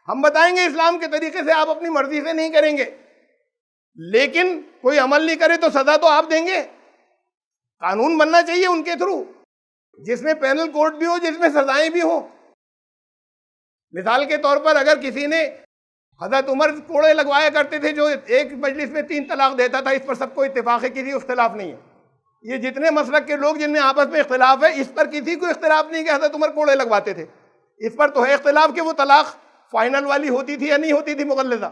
ہم بتائیں گے اسلام کے طریقے سے، آپ اپنی مرضی سے نہیں کریں گے، لیکن کوئی عمل نہیں کرے تو سزا تو آپ دیں گے۔ قانون بننا چاہیے ان کے تھرو، جس میں پینل کوڈ بھی ہو، جس میں سزائیں بھی ہوں۔ مثال کے طور پر اگر کسی نے، حضرت عمر کوڑے لگوایا کرتے تھے جو ایک مجلس میں 3 طلاق دیتا تھا، اس پر سب کو اتفاق ہے، کسی کو اختلاف نہیں ہے۔ یہ جتنے مسلک کے لوگ جن میں آپس میں اختلاف ہے، اس پر کسی کو اختلاف نہیں کہ حضرت عمر کوڑے لگواتے تھے۔ اس پر تو ہے اختلاف کہ وہ طلاق فائنل والی ہوتی تھی یا نہیں ہوتی تھی مغلظہ،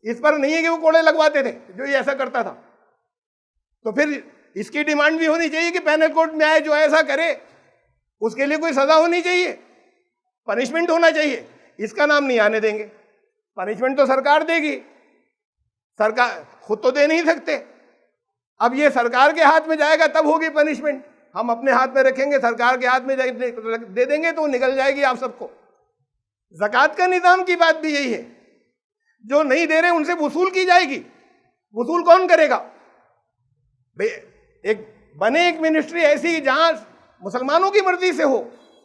اس پر نہیں ہے کہ وہ کوڑے لگواتے تھے جو یہ ایسا کرتا تھا۔ تو پھر اس کی ڈیمانڈ بھی ہونی چاہیے کہ پینل کوڈ میں آئے جو ایسا کرے اس کے لیے کوئی سزا ہونی چاہیے، پنشمنٹ ہونا چاہیے۔ اس کا نام نہیں آنے دیں گے، پنشمنٹ تو سرکار دے گی، سرکار خود تو دے نہیں سکتے۔ اب یہ سرکار کے ہاتھ میں جائے گا تب ہوگی پنشمنٹ، ہم اپنے ہاتھ میں رکھیں گے، سرکار کے ہاتھ میں دے دیں گے تو نکل جائے گی آپ سب کو۔ زکوٰۃ کا نظام کی بات بھی یہی ہے، جو نہیں دے رہے ان سے وصول کی جائے گی۔ وصول کون کرے گا؟ ایک منسٹری ایسی جہاں مسلمانوں کی مرضی سے ہو،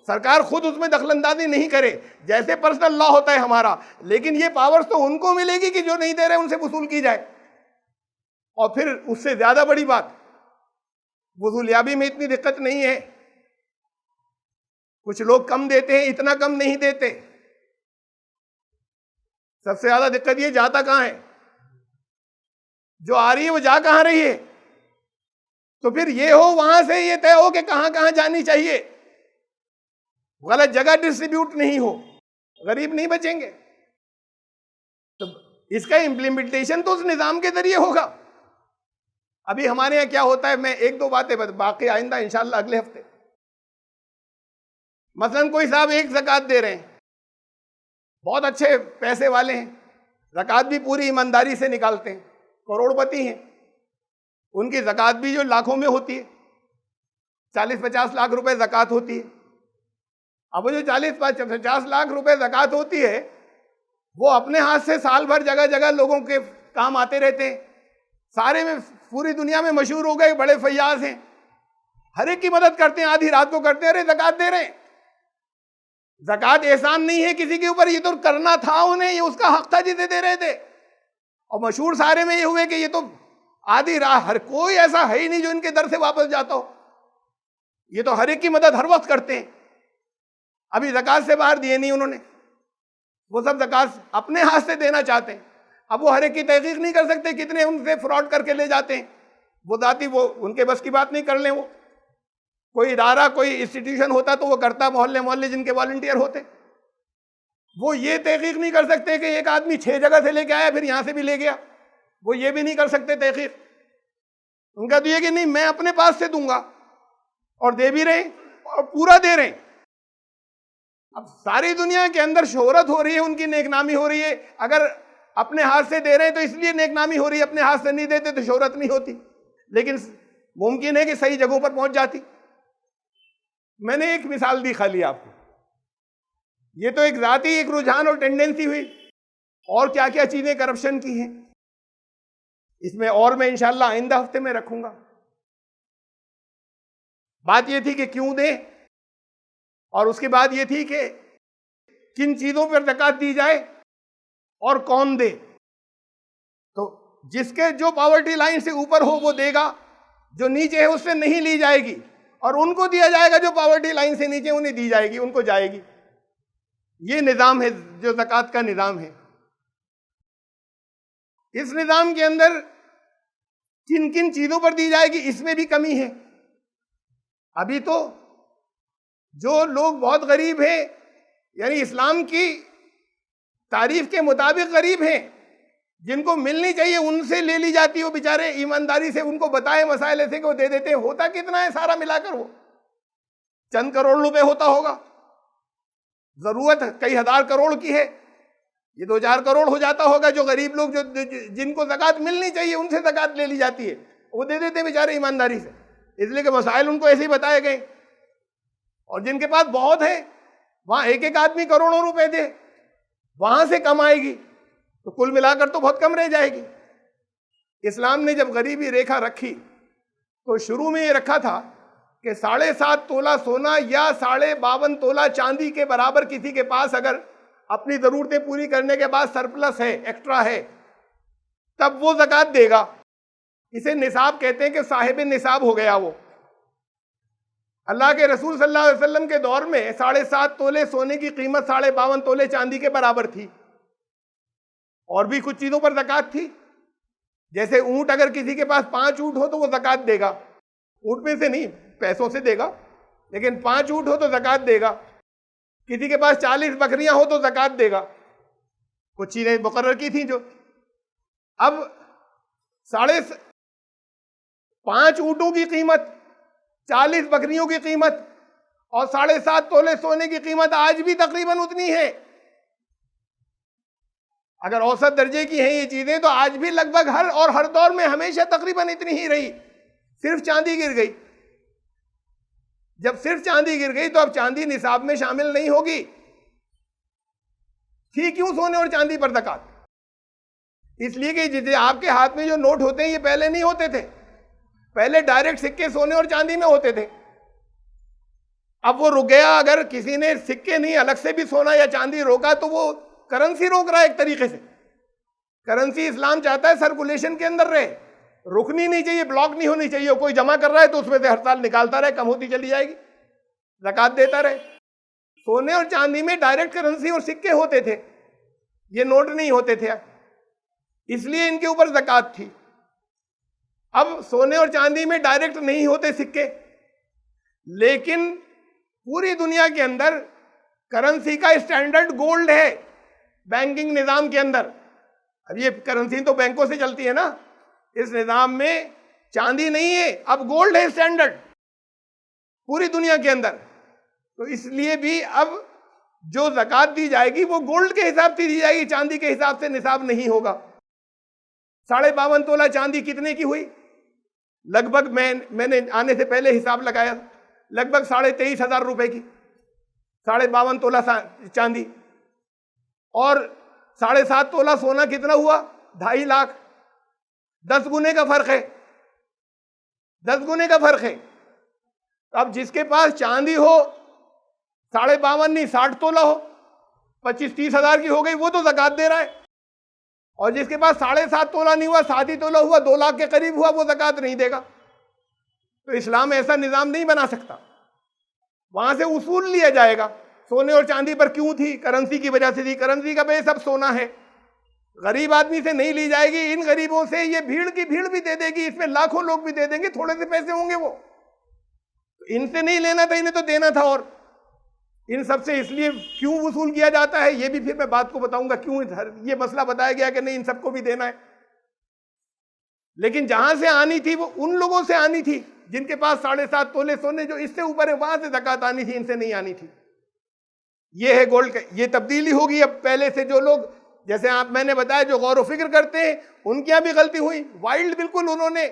سرکار خود اس میں دخل اندازی نہیں کرے، جیسے پرسنل لا ہوتا ہے ہمارا، لیکن یہ پاورز تو ان کو ملے گی کہ جو نہیں دے رہے ان سے وصول کی جائے۔ اور پھر اس سے زیادہ بڑی بات، وصولیابی میں اتنی دقت نہیں ہے، کچھ لوگ کم دیتے ہیں، اتنا کم نہیں دیتے۔ سب سے زیادہ دقت یہ جاتا کہاں ہے، جو آ رہی ہے وہ جا کہاں رہی ہے۔ تو پھر یہ ہو وہاں سے یہ طے ہو کہ کہاں کہاں جانی چاہیے، غلط جگہ ڈسٹریبیوٹ نہیں ہو، غریب نہیں بچیں گے۔ تو اس کا امپلیمنٹیشن تو اس نظام کے ذریعے ہوگا۔ ابھی ہمارے یہاں کیا ہوتا ہے، میں 1-2 باتیں باقی آئندہ انشاءاللہ اگلے ہفتے۔ مثلا کوئی صاحب ایک زکوٰۃ دے رہے ہیں، بہت اچھے پیسے والے ہیں، زکوٰۃ بھی پوری ایمانداری سے نکالتے ہیں، کروڑ پتی ہیں، ان کی زکوٰۃ بھی جو لاکھوں میں ہوتی ہے، 40-50 لاکھ روپے زکوٰۃ ہوتی ہے۔ اب وہ جو 40-50 لاکھ روپے زکوٰۃ ہوتی ہے، وہ اپنے ہاتھ سے سال بھر جگہ جگہ لوگوں کے کام آتے رہتے ہیں، سارے میں پوری دنیا میں مشہور ہو گئے، بڑے فیاض ہیں، ہر ایک کی مدد کرتے ہیں، آدھی رات کو کرتے ہیں، ارے زکوٰۃ دے رہے ہیں۔ زکوٰۃ احسان نہیں ہے کسی کے اوپر، یہ تو کرنا تھا انہیں، یہ اس کا حق تھا جسے دے رہے تھے۔ اور مشہور سارے میں یہ ہوئے کہ یہ تو آدھی رات، ہر کوئی ایسا ہے ہی نہیں جو ان کے در سے واپس جاتا ہو، یہ تو ہر ایک کی مدد ہر وقت کرتے ہیں۔ ابھی زکوٰۃ سے باہر دیے نہیں انہوں نے، وہ سب زکوٰۃ اپنے ہاتھ سے دینا چاہتے ہیں۔ اب وہ ہر ایک کی تحقیق نہیں کر سکتے، کتنے ان سے فراڈ کر کے لے جاتے ہیں، وہ ذاتی وہ ان کے بس کی بات نہیں کر لیں۔ وہ کوئی ادارہ کوئی انسٹیٹیوشن ہوتا تو وہ کرتا، محلے جن کے والنٹیئر ہوتے، وہ یہ تحقیق نہیں کر سکتے کہ ایک آدمی 6 جگہ سے لے کے آیا پھر یہاں سے بھی لے گیا، وہ یہ بھی نہیں کر سکتے تحقیق۔ ان کا تو یہ کہ نہیں میں اپنے پاس سے دوں گا، اور دے بھی رہے اور پورا دے رہے ہیں۔ اب ساری دنیا کے اندر شہرت ہو رہی ہے، ان کی نیک نامی ہو رہی ہے۔ اگر اپنے ہاتھ سے دے رہے ہیں تو اس لیے نیک نامی ہو رہی ہے، اپنے ہاتھ سے نہیں دیتے تو شہرت نہیں ہوتی، لیکن ممکن ہے کہ صحیح جگہوں پر پہنچ جاتی۔ میں نے ایک مثال دی خالی آپ کو، یہ تو ایک ذاتی ایک رجحان اور ٹینڈنسی ہوئی، اور کیا کیا چیزیں کرپشن کی ہیں اس میں، اور میں انشاءاللہ آئندہ ہفتے میں رکھوں گا۔ بات یہ تھی کہ کیوں دیں، اور اس کے بعد یہ تھی کہ کن چیزوں پر زکوٰۃ دی جائے اور کون دے۔ تو جس کے جو پاورٹی لائن سے اوپر ہو وہ دے گا، جو نیچے ہے اس سے نہیں لی جائے گی، اور ان کو دیا جائے گا جو پاورٹی لائن سے نیچے، انہیں دی جائے گی، ان کو جائے گی۔ یہ نظام ہے جو زکوٰۃ کا نظام ہے۔ اس نظام کے اندر کن کن چیزوں پر دی جائے گی اس میں بھی کمی ہے۔ ابھی تو جو لوگ بہت غریب ہیں، یعنی اسلام کی تعریف کے مطابق غریب ہیں، جن کو ملنی چاہیے ان سے لے لی جاتی ہے، وہ بیچارے ایمانداری سے ان کو بتائے مسائل ایسے کہ وہ دے دیتے ہیں۔ ہوتا کتنا ہے سارا ملا کر، وہ چند کروڑ روپے ہوتا ہوگا، ضرورت کئی ہزار کروڑ کی ہے۔ یہ 2-4 کروڑ ہو جاتا ہوگا، جو غریب لوگ جن کو زکوٰۃ ملنی چاہیے ان سے زکوٰۃ لے لی جاتی ہے، وہ دے دیتے بیچارے ایمانداری سے، اس لیے کہ مسائل ان کو ایسے ہی بتائے گئے۔ اور جن کے پاس بہت ہے وہاں ایک ایک آدمی کروڑوں روپے دے، وہاں سے کم آئے گی تو کل ملا کر تو بہت کم رہ جائے گی۔ اسلام نے جب غریبی ریکھا رکھی تو شروع میں یہ رکھا تھا کہ 7.5 تولہ سونا یا 52.5 تولہ چاندی کے برابر کسی کے پاس اگر اپنی ضرورتیں پوری کرنے کے بعد سرپلس ہے، ایکسٹرا ہے، تب وہ زکوٰۃ دے گا۔ اسے نصاب کہتے ہیں کہ صاحب نصاب ہو گیا وہ۔ اللہ کے رسول صلی اللہ علیہ وسلم کے دور میں 7.5 تولے سونے کی قیمت 52.5 تولے چاندی کے برابر تھی، اور بھی کچھ چیزوں پر زکوٰۃ تھی، جیسے اونٹ، اگر کسی کے پاس 5 اونٹ ہو تو وہ زکوٰۃ دے گا، اونٹ میں سے نہیں پیسوں سے دے گا، لیکن 5 اونٹ ہو تو زکوٰۃ دے گا۔ کسی کے پاس 40 بکریاں ہو تو زکوٰۃ دے گا، کچھ چیزیں مقرر کی تھیں جو۔ اب 5 اونٹوں کی قیمت، 40 بکریوں کی قیمت اور 7.5 تولے سونے کی قیمت آج بھی تقریباً اتنی ہے۔ اگر اوسط درجے کی ہیں یہ چیزیں تو آج بھی لگ بھگ ہر دور میں ہمیشہ تقریباً اتنی ہی رہی، صرف چاندی گر گئی۔ جب صرف چاندی گر گئی تو اب چاندی نصاب میں شامل نہیں ہوگی۔ تھی کیوں سونے اور چاندی پر زکوٰۃ؟ اس لیے کہ جیسے آپ کے ہاتھ میں جو نوٹ ہوتے ہیں یہ پہلے نہیں ہوتے تھے، پہلے ڈائریکٹ سکے سونے اور چاندی میں ہوتے تھے۔ اب وہ رک گیا، اگر کسی نے سکے نہیں الگ سے بھی سونا یا چاندی روکا تو وہ کرنسی روک رہا ہے ایک طریقے سے۔ کرنسی اسلام چاہتا ہے سرکولیشن کے اندر رہے، رکنی نہیں چاہیے، بلاک نہیں ہونی چاہیے۔ کوئی جمع کر رہا ہے تو اس میں سے ہر سال نکالتا رہے، کم ہوتی چلی جائے گی، زکوٰۃ دیتا رہے۔ سونے اور چاندی میں ڈائریکٹ کرنسی اور سکے ہوتے تھے، یہ نوٹ نہیں ہوتے تھے، اس لیے ان کے اوپر زکوٰۃ تھی۔ اب سونے اور چاندی میں ڈائریکٹ نہیں ہوتے سکے، لیکن پوری دنیا کے اندر کرنسی کا اسٹینڈرڈ گولڈ ہے بینکنگ نظام کے اندر۔ اب یہ کرنسی تو بینکوں سے چلتی ہے نا، اس نظام میں چاندی نہیں ہے، اب گولڈ ہے اسٹینڈرڈ پوری دنیا کے اندر۔ تو اس لیے بھی اب جو زکوٰۃ دی جائے گی وہ گولڈ کے حساب سے دی جائے گی، چاندی کے حساب سے نصاب نہیں ہوگا۔ 52.5 تولہ چاندی کتنے کی ہوئی؟ لگ بھگ میں نے آنے سے پہلے حساب لگایا، لگ بھگ 23,500 روپے کی 52.5 تولہ چاندی، اور 7.5 تولہ سونا کتنا ہوا؟ 2.5 لاکھ۔ 10 گنے کا فرق ہے، 10 گنے کا فرق ہے۔ اب جس کے پاس چاندی ہو 52.5 نہیں 60 تولہ ہو، 25-30 ہزار کی ہو گئی، وہ تو زکوٰۃ دے رہا ہے۔ اور جس کے پاس 7.5 تولہ نہیں ہوا، 7 ہی تولہ ہوا، 2 لاکھ کے قریب ہوا، وہ زکوٰۃ نہیں دے گا۔ تو اسلام ایسا نظام نہیں بنا سکتا، وہاں سے اصول لیا جائے گا۔ سونے اور چاندی پر کیوں تھی؟ کرنسی کی وجہ سے تھی، کرنسی کا بیس اب سونا ہے، غریب آدمی سے نہیں لی جائے گی، ان غریبوں سے یہ بھیڑ کی بھیڑ بھی دے دے گی، اس میں لاکھوں لوگ بھی دے دیں گے، تھوڑے سے پیسے ہوں گے وہ، ان سے نہیں لینا تھا، انہیں تو دینا تھا۔ اور ان سب سے اس لیے کیوں وصول کیا جاتا ہے، یہ بھی پھر میں بات کو بتاؤں گا کیوں یہ مسئلہ بتایا گیا کہ نہیں ان سب کو بھی دینا ہے۔ لیکن جہاں سے آنی تھی وہ ان لوگوں سے آنی تھی جن کے پاس 7.5 تولے سونے جو اس سے اوپر ہے، وہاں سے زکوٰۃ آنی تھی، ان سے نہیں آنی تھی۔ یہ ہے گولڈ کا، یہ تبدیلی ہوگی اب پہلے سے۔ جو لوگ جیسے میں نے بتایا جو غور و فکر کرتے ہیں ان کی یہاں بھی غلطی ہوئی، وائلڈ بالکل انہوں نے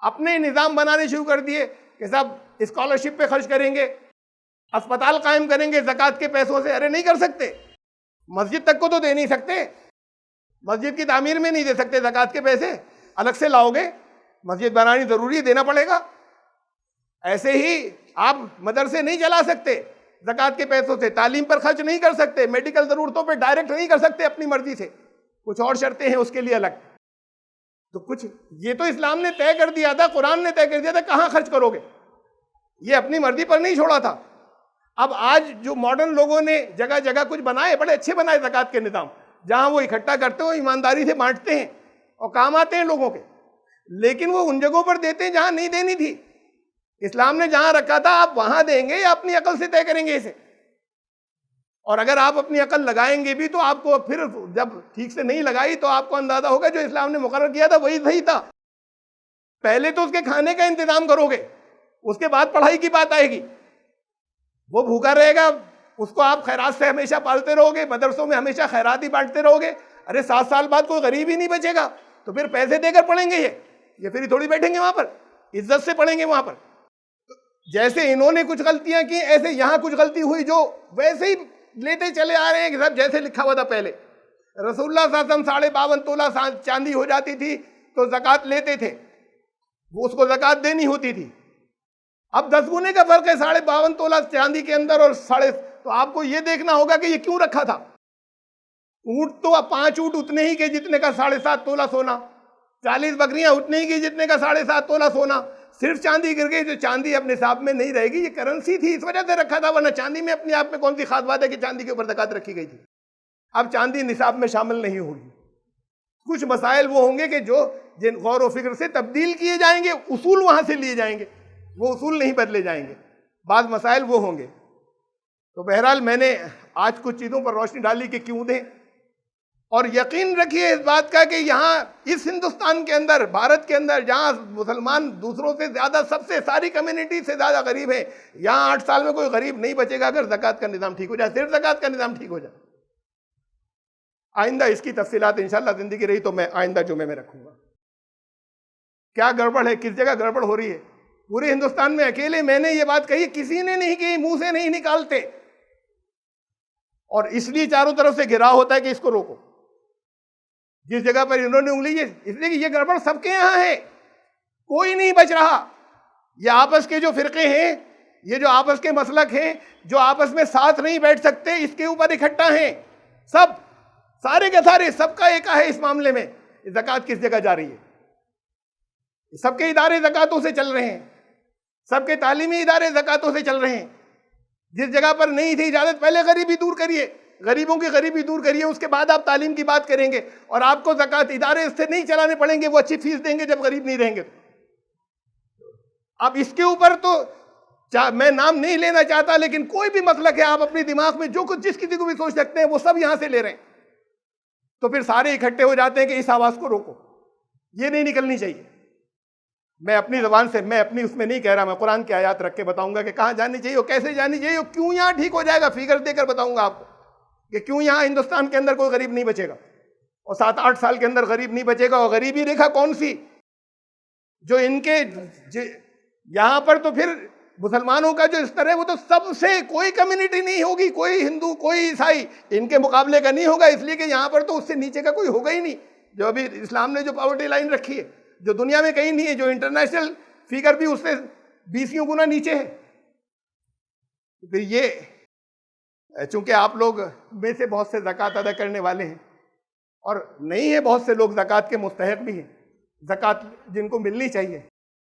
اپنے نظام بنانے شروع کر دیے کہ صاحب اسکالرشپ پہ خرچ کریں گے، اسپتال قائم کریں گے زکوٰۃ کے پیسوں سے۔ ارے نہیں کر سکتے، مسجد تک کو تو دے نہیں سکتے، مسجد کی تعمیر میں نہیں دے سکتے زکوٰۃ کے پیسے، الگ سے لاؤ گے، مسجد بنانی ضروری ہے، دینا پڑے گا۔ ایسے ہی آپ مدرسے نہیں چلا سکتے زکوٰۃ کے پیسوں سے، تعلیم پر خرچ نہیں کر سکتے، میڈیکل ضرورتوں پہ ڈائریکٹ نہیں کر سکتے اپنی مرضی سے، کچھ اور شرطیں ہیں اس کے لیے الگ۔ تو کچھ یہ تو اسلام نے طے کر دیا تھا، قرآن نے طے کر دیا تھا کہاں خرچ کرو گے، یہ اپنی مرضی پر نہیں چھوڑا تھا۔ اب آج جو ماڈرن لوگوں نے جگہ جگہ کچھ بنائے، بڑے اچھے بنائے زکوٰۃ کے نظام، جہاں وہ اکٹھا کرتے ہو ایمانداری سے بانٹتے ہیں اور کام آتے ہیں لوگوں کے، لیکن وہ ان جگہوں پر دیتے ہیں جہاں نہیں دینی تھی۔ اسلام نے جہاں رکھا تھا آپ وہاں دیں گے یا اپنی عقل سے طے کریں گے اسے؟ اور اگر آپ اپنی عقل لگائیں گے بھی تو آپ کو پھر جب ٹھیک سے نہیں لگائی تو آپ کو اندازہ ہوگا جو اسلام نے مقرر کیا تھا وہی صحیح تھا۔ پہلے تو اس کے کھانے کا انتظام کرو گے، اس کے بعد پڑھائی کی بات آئے گی۔ وہ بھوکا رہے گا اس کو آپ خیرات سے ہمیشہ پالتے رہو گے, مدرسوں میں ہمیشہ خیرات ہی بانٹتے رہو گے, ارے 7 سال بعد کوئی غریب ہی نہیں بچے گا, تو پھر پیسے دے کر پڑھیں گے یہ پھر تھوڑی بیٹھیں گے وہاں پر, عزت سے پڑھیں گے وہاں پر. جیسے انہوں نے کچھ غلطیاں کی, ایسے یہاں کچھ غلطی ہوئی جو ویسے ہی لیتے چلے آ رہے ہیں کہ سب جیسے لکھا ہوا تھا پہلے. رسول اللہ صلی اللہ علیہ وسلم 52.5 تولہ چاندی ہو جاتی تھی تو زکوٰۃ لیتے تھے, وہ اس کو زکوٰۃ دینی ہوتی تھی. اب 10 گنے کا فرق ہے 52.5 تولہ چاندی کے اندر اور تو آپ کو یہ دیکھنا ہوگا کہ یہ کیوں رکھا تھا. اونٹ تو 5 اونٹ اتنے ہی کے جتنے کا 7.5 تولہ سونا, 40 بکریاں اتنے ہی کی جتنے کا 7.5 تولہ سونا. صرف چاندی گر گئی, جو چاندی اپنے حساب میں نہیں رہے گی, یہ کرنسی تھی اس وجہ سے رکھا تھا, ورنہ چاندی میں اپنے آپ میں کون سی خاص بات ہے کہ چاندی کے اوپر زکوٰۃ رکھی گئی تھی. اب چاندی نصاب میں شامل نہیں ہوگی. کچھ مسائل وہ ہوں گے کہ جو جن غور و فکر سے تبدیل کیے جائیں گے, اصول وہاں سے لیے جائیں گے, وہ اصول نہیں بدلے جائیں گے. بعض مسائل وہ ہوں گے. تو بہرحال میں نے آج کچھ چیزوں پر روشنی ڈالی کہ کیوں دیں, اور یقین رکھیے اس بات کا کہ یہاں اس ہندوستان کے اندر, بھارت کے اندر, جہاں مسلمان دوسروں سے زیادہ, سب سے ساری کمیونٹی سے زیادہ غریب ہیں, یہاں 8 سال میں کوئی غریب نہیں بچے گا اگر زکوٰۃ کا نظام ٹھیک ہو جائے, صرف زکوٰۃ کا نظام ٹھیک ہو جائے. آئندہ اس کی تفصیلات انشاءاللہ زندگی رہی تو میں آئندہ جمعے میں رکھوں گا. کیا گڑبڑ ہے, کس جگہ گڑبڑ ہو رہی ہے. پورے ہندوستان میں اکیلے میں نے یہ بات کہی, کسی نے نہیں کہی, منہ سے نہیں نکالتے, اور اس لیے چاروں طرف سے گھیراؤ ہوتا ہے کہ اس کو روکو. جس جگہ پر انہوں نے انگلی, اس لیے کہ یہ گڑبڑ سب کے یہاں ہے, کوئی نہیں بچ رہا. یہ آپس کے جو فرقے ہیں, یہ جو آپس کے مسلک ہیں, جو آپس میں ساتھ نہیں بیٹھ سکتے, اس کے اوپر اکٹھا ہیں سب, سارے کے سارے, سب کا ایک ہے اس معاملے میں. زکوٰۃ کس جگہ جا رہی ہے؟ سب کے ادارے زکوٰۃوں سے چل رہے ہیں, سب کے تعلیمی ادارے زکوٰۃوں سے چل رہے ہیں. جس جگہ پر نہیں تھی اجازت, پہلے غریبی دور کریے, غریبوں کی غریبی دور کریے, اس کے بعد آپ تعلیم کی بات کریں گے, اور آپ کو زکوٰۃ ادارے اس سے نہیں چلانے پڑیں گے, وہ اچھی فیس دیں گے جب غریب نہیں رہیں گے. اب اس کے اوپر تو میں نام نہیں لینا چاہتا, لیکن کوئی بھی مسلک ہے, آپ اپنے دماغ میں جو کچھ جس کسی کو بھی سوچ سکتے ہیں, وہ سب یہاں سے لے رہے ہیں. تو پھر سارے اکٹھے ہو جاتے ہیں کہ اس آواز کو روکو, یہ نہیں نکلنی چاہیے. میں اپنی زبان سے, میں اپنی اس میں نہیں کہہ رہا, میں قرآن کی آیات رکھ کے بتاؤں گا کہ کہاں جانی چاہیے اور کیسے جانی چاہیے, اور کیوں یہاں ٹھیک ہو جائے گا. فگر دے کر بتاؤں گا آپ کو کہ کیوں یہاں ہندوستان کے اندر کوئی غریب نہیں بچے گا, اور 7-8 سال کے اندر غریب نہیں بچے گا. اور غریبی ریکھا کون سی, جو ان کے یہاں پر تو پھر مسلمانوں کا جو استر ہے وہ تو سب سے, کوئی کمیونٹی نہیں ہوگی, کوئی ہندو کوئی عیسائی ان کے مقابلے کا نہیں ہوگا, اس لیے کہ یہاں پر تو اس سے نیچے کا کوئی ہوگا ہی نہیں. جو ابھی اسلام نے جو پاورٹی لائن رکھی ہے, جو دنیا میں کہیں نہیں ہے, جو انٹرنیشنل فگر بھی اس سے 20 گنا نیچے ہے. پھر یہ چونکہ آپ لوگ میں سے بہت سے زکوٰۃ ادا کرنے والے ہیں, اور نہیں ہے بہت سے لوگ زکوٰۃ کے مستحق بھی ہیں, زکوٰۃ جن کو ملنی چاہیے,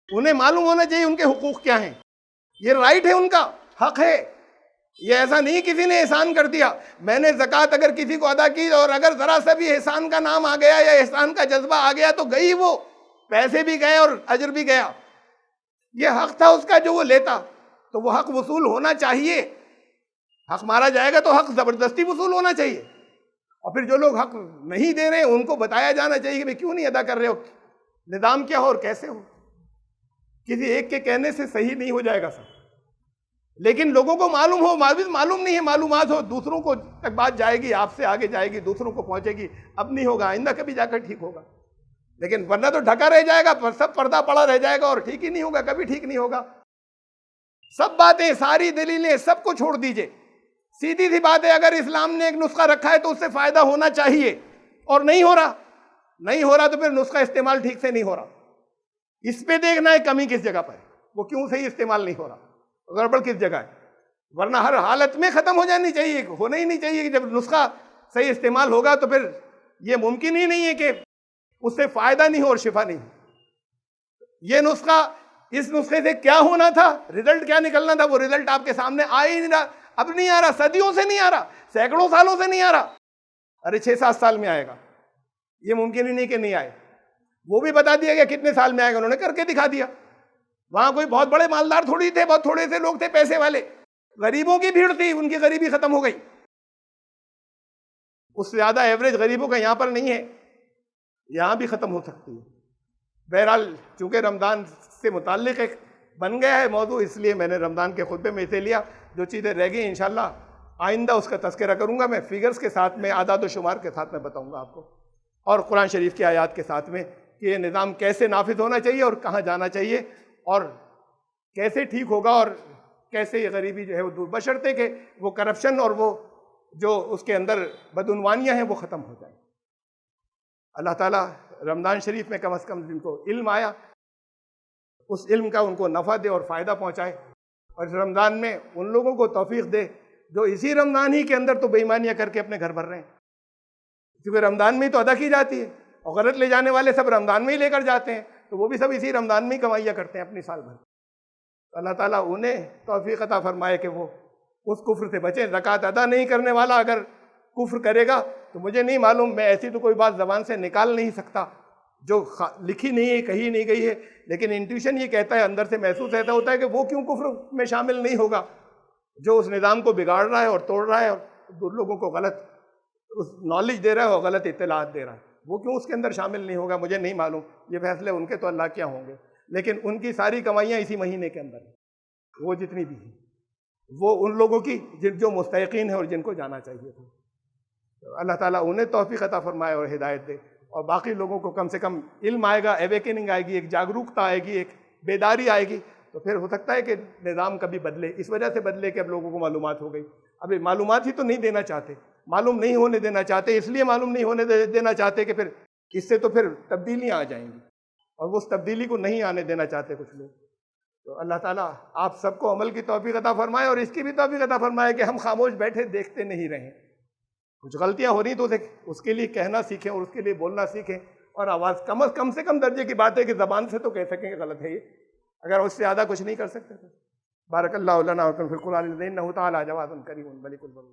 انہیں معلوم ہونا چاہیے ان کے حقوق کیا ہیں. یہ رائٹ ہے, ان کا حق ہے. یہ ایسا نہیں کسی نے احسان کر دیا. میں نے زکوٰۃ اگر کسی کو ادا کی اور اگر ذرا سا بھی احسان کا نام آ گیا یا احسان کا جذبہ آ گیا تو گئی, وہ پیسے بھی گئے اور اجر بھی گیا. یہ حق تھا اس کا جو وہ لیتا, تو وہ حق وصول ہونا چاہیے. حق مارا جائے گا تو حق زبردستی وصول ہونا چاہیے. اور پھر جو لوگ حق نہیں دے رہے ہیں ان کو بتایا جانا چاہیے کہ کیوں نہیں ادا کر رہے ہو, نظام کیا ہو اور کیسے ہو. کسی ایک کے کہنے سے صحیح نہیں ہو جائے گا سب, لیکن لوگوں کو معلوم ہو, معلوم نہیں ہے, معلومات ہو, دوسروں کو تک بات جائے گی, آپ سے آگے جائے گی, دوسروں کو پہنچے گی, اب نہیں ہوگا, آئندہ کبھی جا کر ٹھیک ہوگا. لیکن ورنہ تو ڈھکا رہ جائے گا, سب پردہ پڑا رہ جائے گا اور ٹھیک ہی نہیں ہوگا, کبھی ٹھیک نہیں ہوگا. سب باتیں, ساری دلیلیں, سب کو چھوڑ دیجئے. سیدھی سی بات ہے, اگر اسلام نے ایک نسخہ رکھا ہے تو اس سے فائدہ ہونا چاہیے, اور نہیں ہو رہا تو پھر نسخہ استعمال ٹھیک سے نہیں ہو رہا. اس پہ دیکھنا ہے کمی کس جگہ پر ہے, وہ کیوں صحیح استعمال نہیں ہو رہا, گڑبڑ کس جگہ ہے. ورنہ ہر حالت میں ختم ہو جانی چاہیے, ہونا ہی نہیں چاہیے کہ جب نسخہ صحیح استعمال ہوگا تو پھر یہ ممکن ہی نہیں ہے کہ اس سے فائدہ نہیں ہو اور شفا نہیں. یہ نسخہ, اس نسخے سے کیا ہونا تھا, رزلٹ کیا نکلنا تھا, وہ رزلٹ آپ کے سامنے آ ہی نہیں رہا. اب نہیں آ رہا, صدیوں سے نہیں آ رہا, سینکڑوں سالوں سے نہیں آ رہا. ارے 6-7 سال میں آئے گا, یہ ممکن ہی نہیں کہ نہیں آئے. وہ بھی بتا دیا گیا کتنے سال میں آئے گا, انہوں نے کر کے دکھا دیا. وہاں کوئی بہت بڑے مالدار تھوڑی تھے, بہت تھوڑے سے لوگ تھے پیسے والے, غریبوں کی بھیڑ تھی, ان کی غریبی ختم ہو گئی. اس سے زیادہ ایوریج غریبوں کا یہاں پر نہیں ہے, یہاں بھی ختم ہو سکتی ہے. بہرحال چونکہ رمضان سے متعلق ایک بن گیا ہے موضوع, اس لیے میں نے رمضان کے خطبے میں اسے لیا. جو چیزیں رہ گئی انشاءاللہ آئندہ اس کا تذکرہ کروں گا میں، فگرز کے ساتھ میں، اعداد و شمار کے ساتھ میں بتاؤں گا آپ کو، اور قرآن شریف کی آیات کے ساتھ میں کہ یہ نظام کیسے نافذ ہونا چاہیے اور کہاں جانا چاہیے اور کیسے ٹھیک ہوگا اور کیسے یہ غریبی جو ہے وہ دور، بشرطے کہ وہ کرپشن اور وہ جو اس کے اندر بدعنوانیاں ہیں وہ ختم ہو جائیں۔ اللہ تعالیٰ رمضان شریف میں کم از کم جن کو علم آیا اس علم کا ان کو نفع دے اور فائدہ پہنچائے، اور اس رمضان میں ان لوگوں کو توفیق دے جو اسی رمضان ہی کے اندر تو بے ایمانیاں کر کے اپنے گھر بھر رہے ہیں، کیونکہ رمضان میں ہی تو ادا کی جاتی ہے، اور غلط لے جانے والے سب رمضان میں ہی لے کر جاتے ہیں، تو وہ بھی سب اسی رمضان میں ہی کمائیاں کرتے ہیں اپنی سال بھر۔ اللہ تعالیٰ انہیں توفیق عطا فرمائے کہ وہ اس کفر سے بچیں۔ زکوٰۃ ادا نہیں کرنے والا اگر کفر کرے گا تو مجھے نہیں معلوم، میں ایسی تو کوئی بات زبان سے نکال نہیں سکتا جو لکھی نہیں ہے، کہی نہیں گئی ہے، لیکن انٹیوشن یہ کہتا ہے، اندر سے محسوس ایسا ہوتا ہے کہ وہ کیوں کفر میں شامل نہیں ہوگا، جو اس نظام کو بگاڑ رہا ہے اور توڑ رہا ہے اور لوگوں کو غلط اس نالج دے رہا ہے اور غلط اطلاعات دے رہا ہے، وہ کیوں اس کے اندر شامل نہیں ہوگا، مجھے نہیں معلوم، یہ فیصلے ان کے تو اللہ کیا ہوں گے، لیکن ان کی ساری کمائیاں اسی مہینے کے اندر ہیں، وہ جتنی بھی ہیں وہ ان لوگوں کی جو مستحقین ہیں اور جن کو جانا چاہیے تھا۔ اللہ تعالیٰ انہیں توفیق عطا فرمائے اور ہدایت دے، اور باقی لوگوں کو کم سے کم علم آئے گا، ایویکننگ آئے گی، ایک جاگروکتا آئے گی، ایک بیداری آئے گی، تو پھر ہو سکتا ہے کہ نظام کبھی بدلے، اس وجہ سے بدلے کہ اب لوگوں کو معلومات ہو گئی۔ ابھی معلومات ہی تو نہیں دینا چاہتے، معلوم نہیں ہونے دینا چاہتے، اس لیے معلوم نہیں ہونے دینا چاہتے کہ پھر اس سے تو پھر تبدیلیاں آ جائیں گی، اور وہ اس تبدیلی کو نہیں آنے دینا چاہتے کچھ لوگ۔ تو اللہ تعالیٰ آپ سب کو عمل کی توفیق عطا فرمائے، اور اس کی بھی توفیق عطا فرمائے کہ ہم خاموش بیٹھے دیکھتے نہیں رہیں، کچھ غلطیاں ہو رہی تو اس کے لیے کہنا سیکھیں اور اس کے لیے بولنا سیکھیں، اور آواز کم سے کم درجے کی بات ہے کہ زبان سے تو کہہ سکیں کہ غلط ہے یہ، اگر اس سے زیادہ کچھ نہیں کر سکتے تو۔ بارک اللہ لنا ولکم فی القرآن العظیم، انہ تعالی جواد کریم ملک البر۔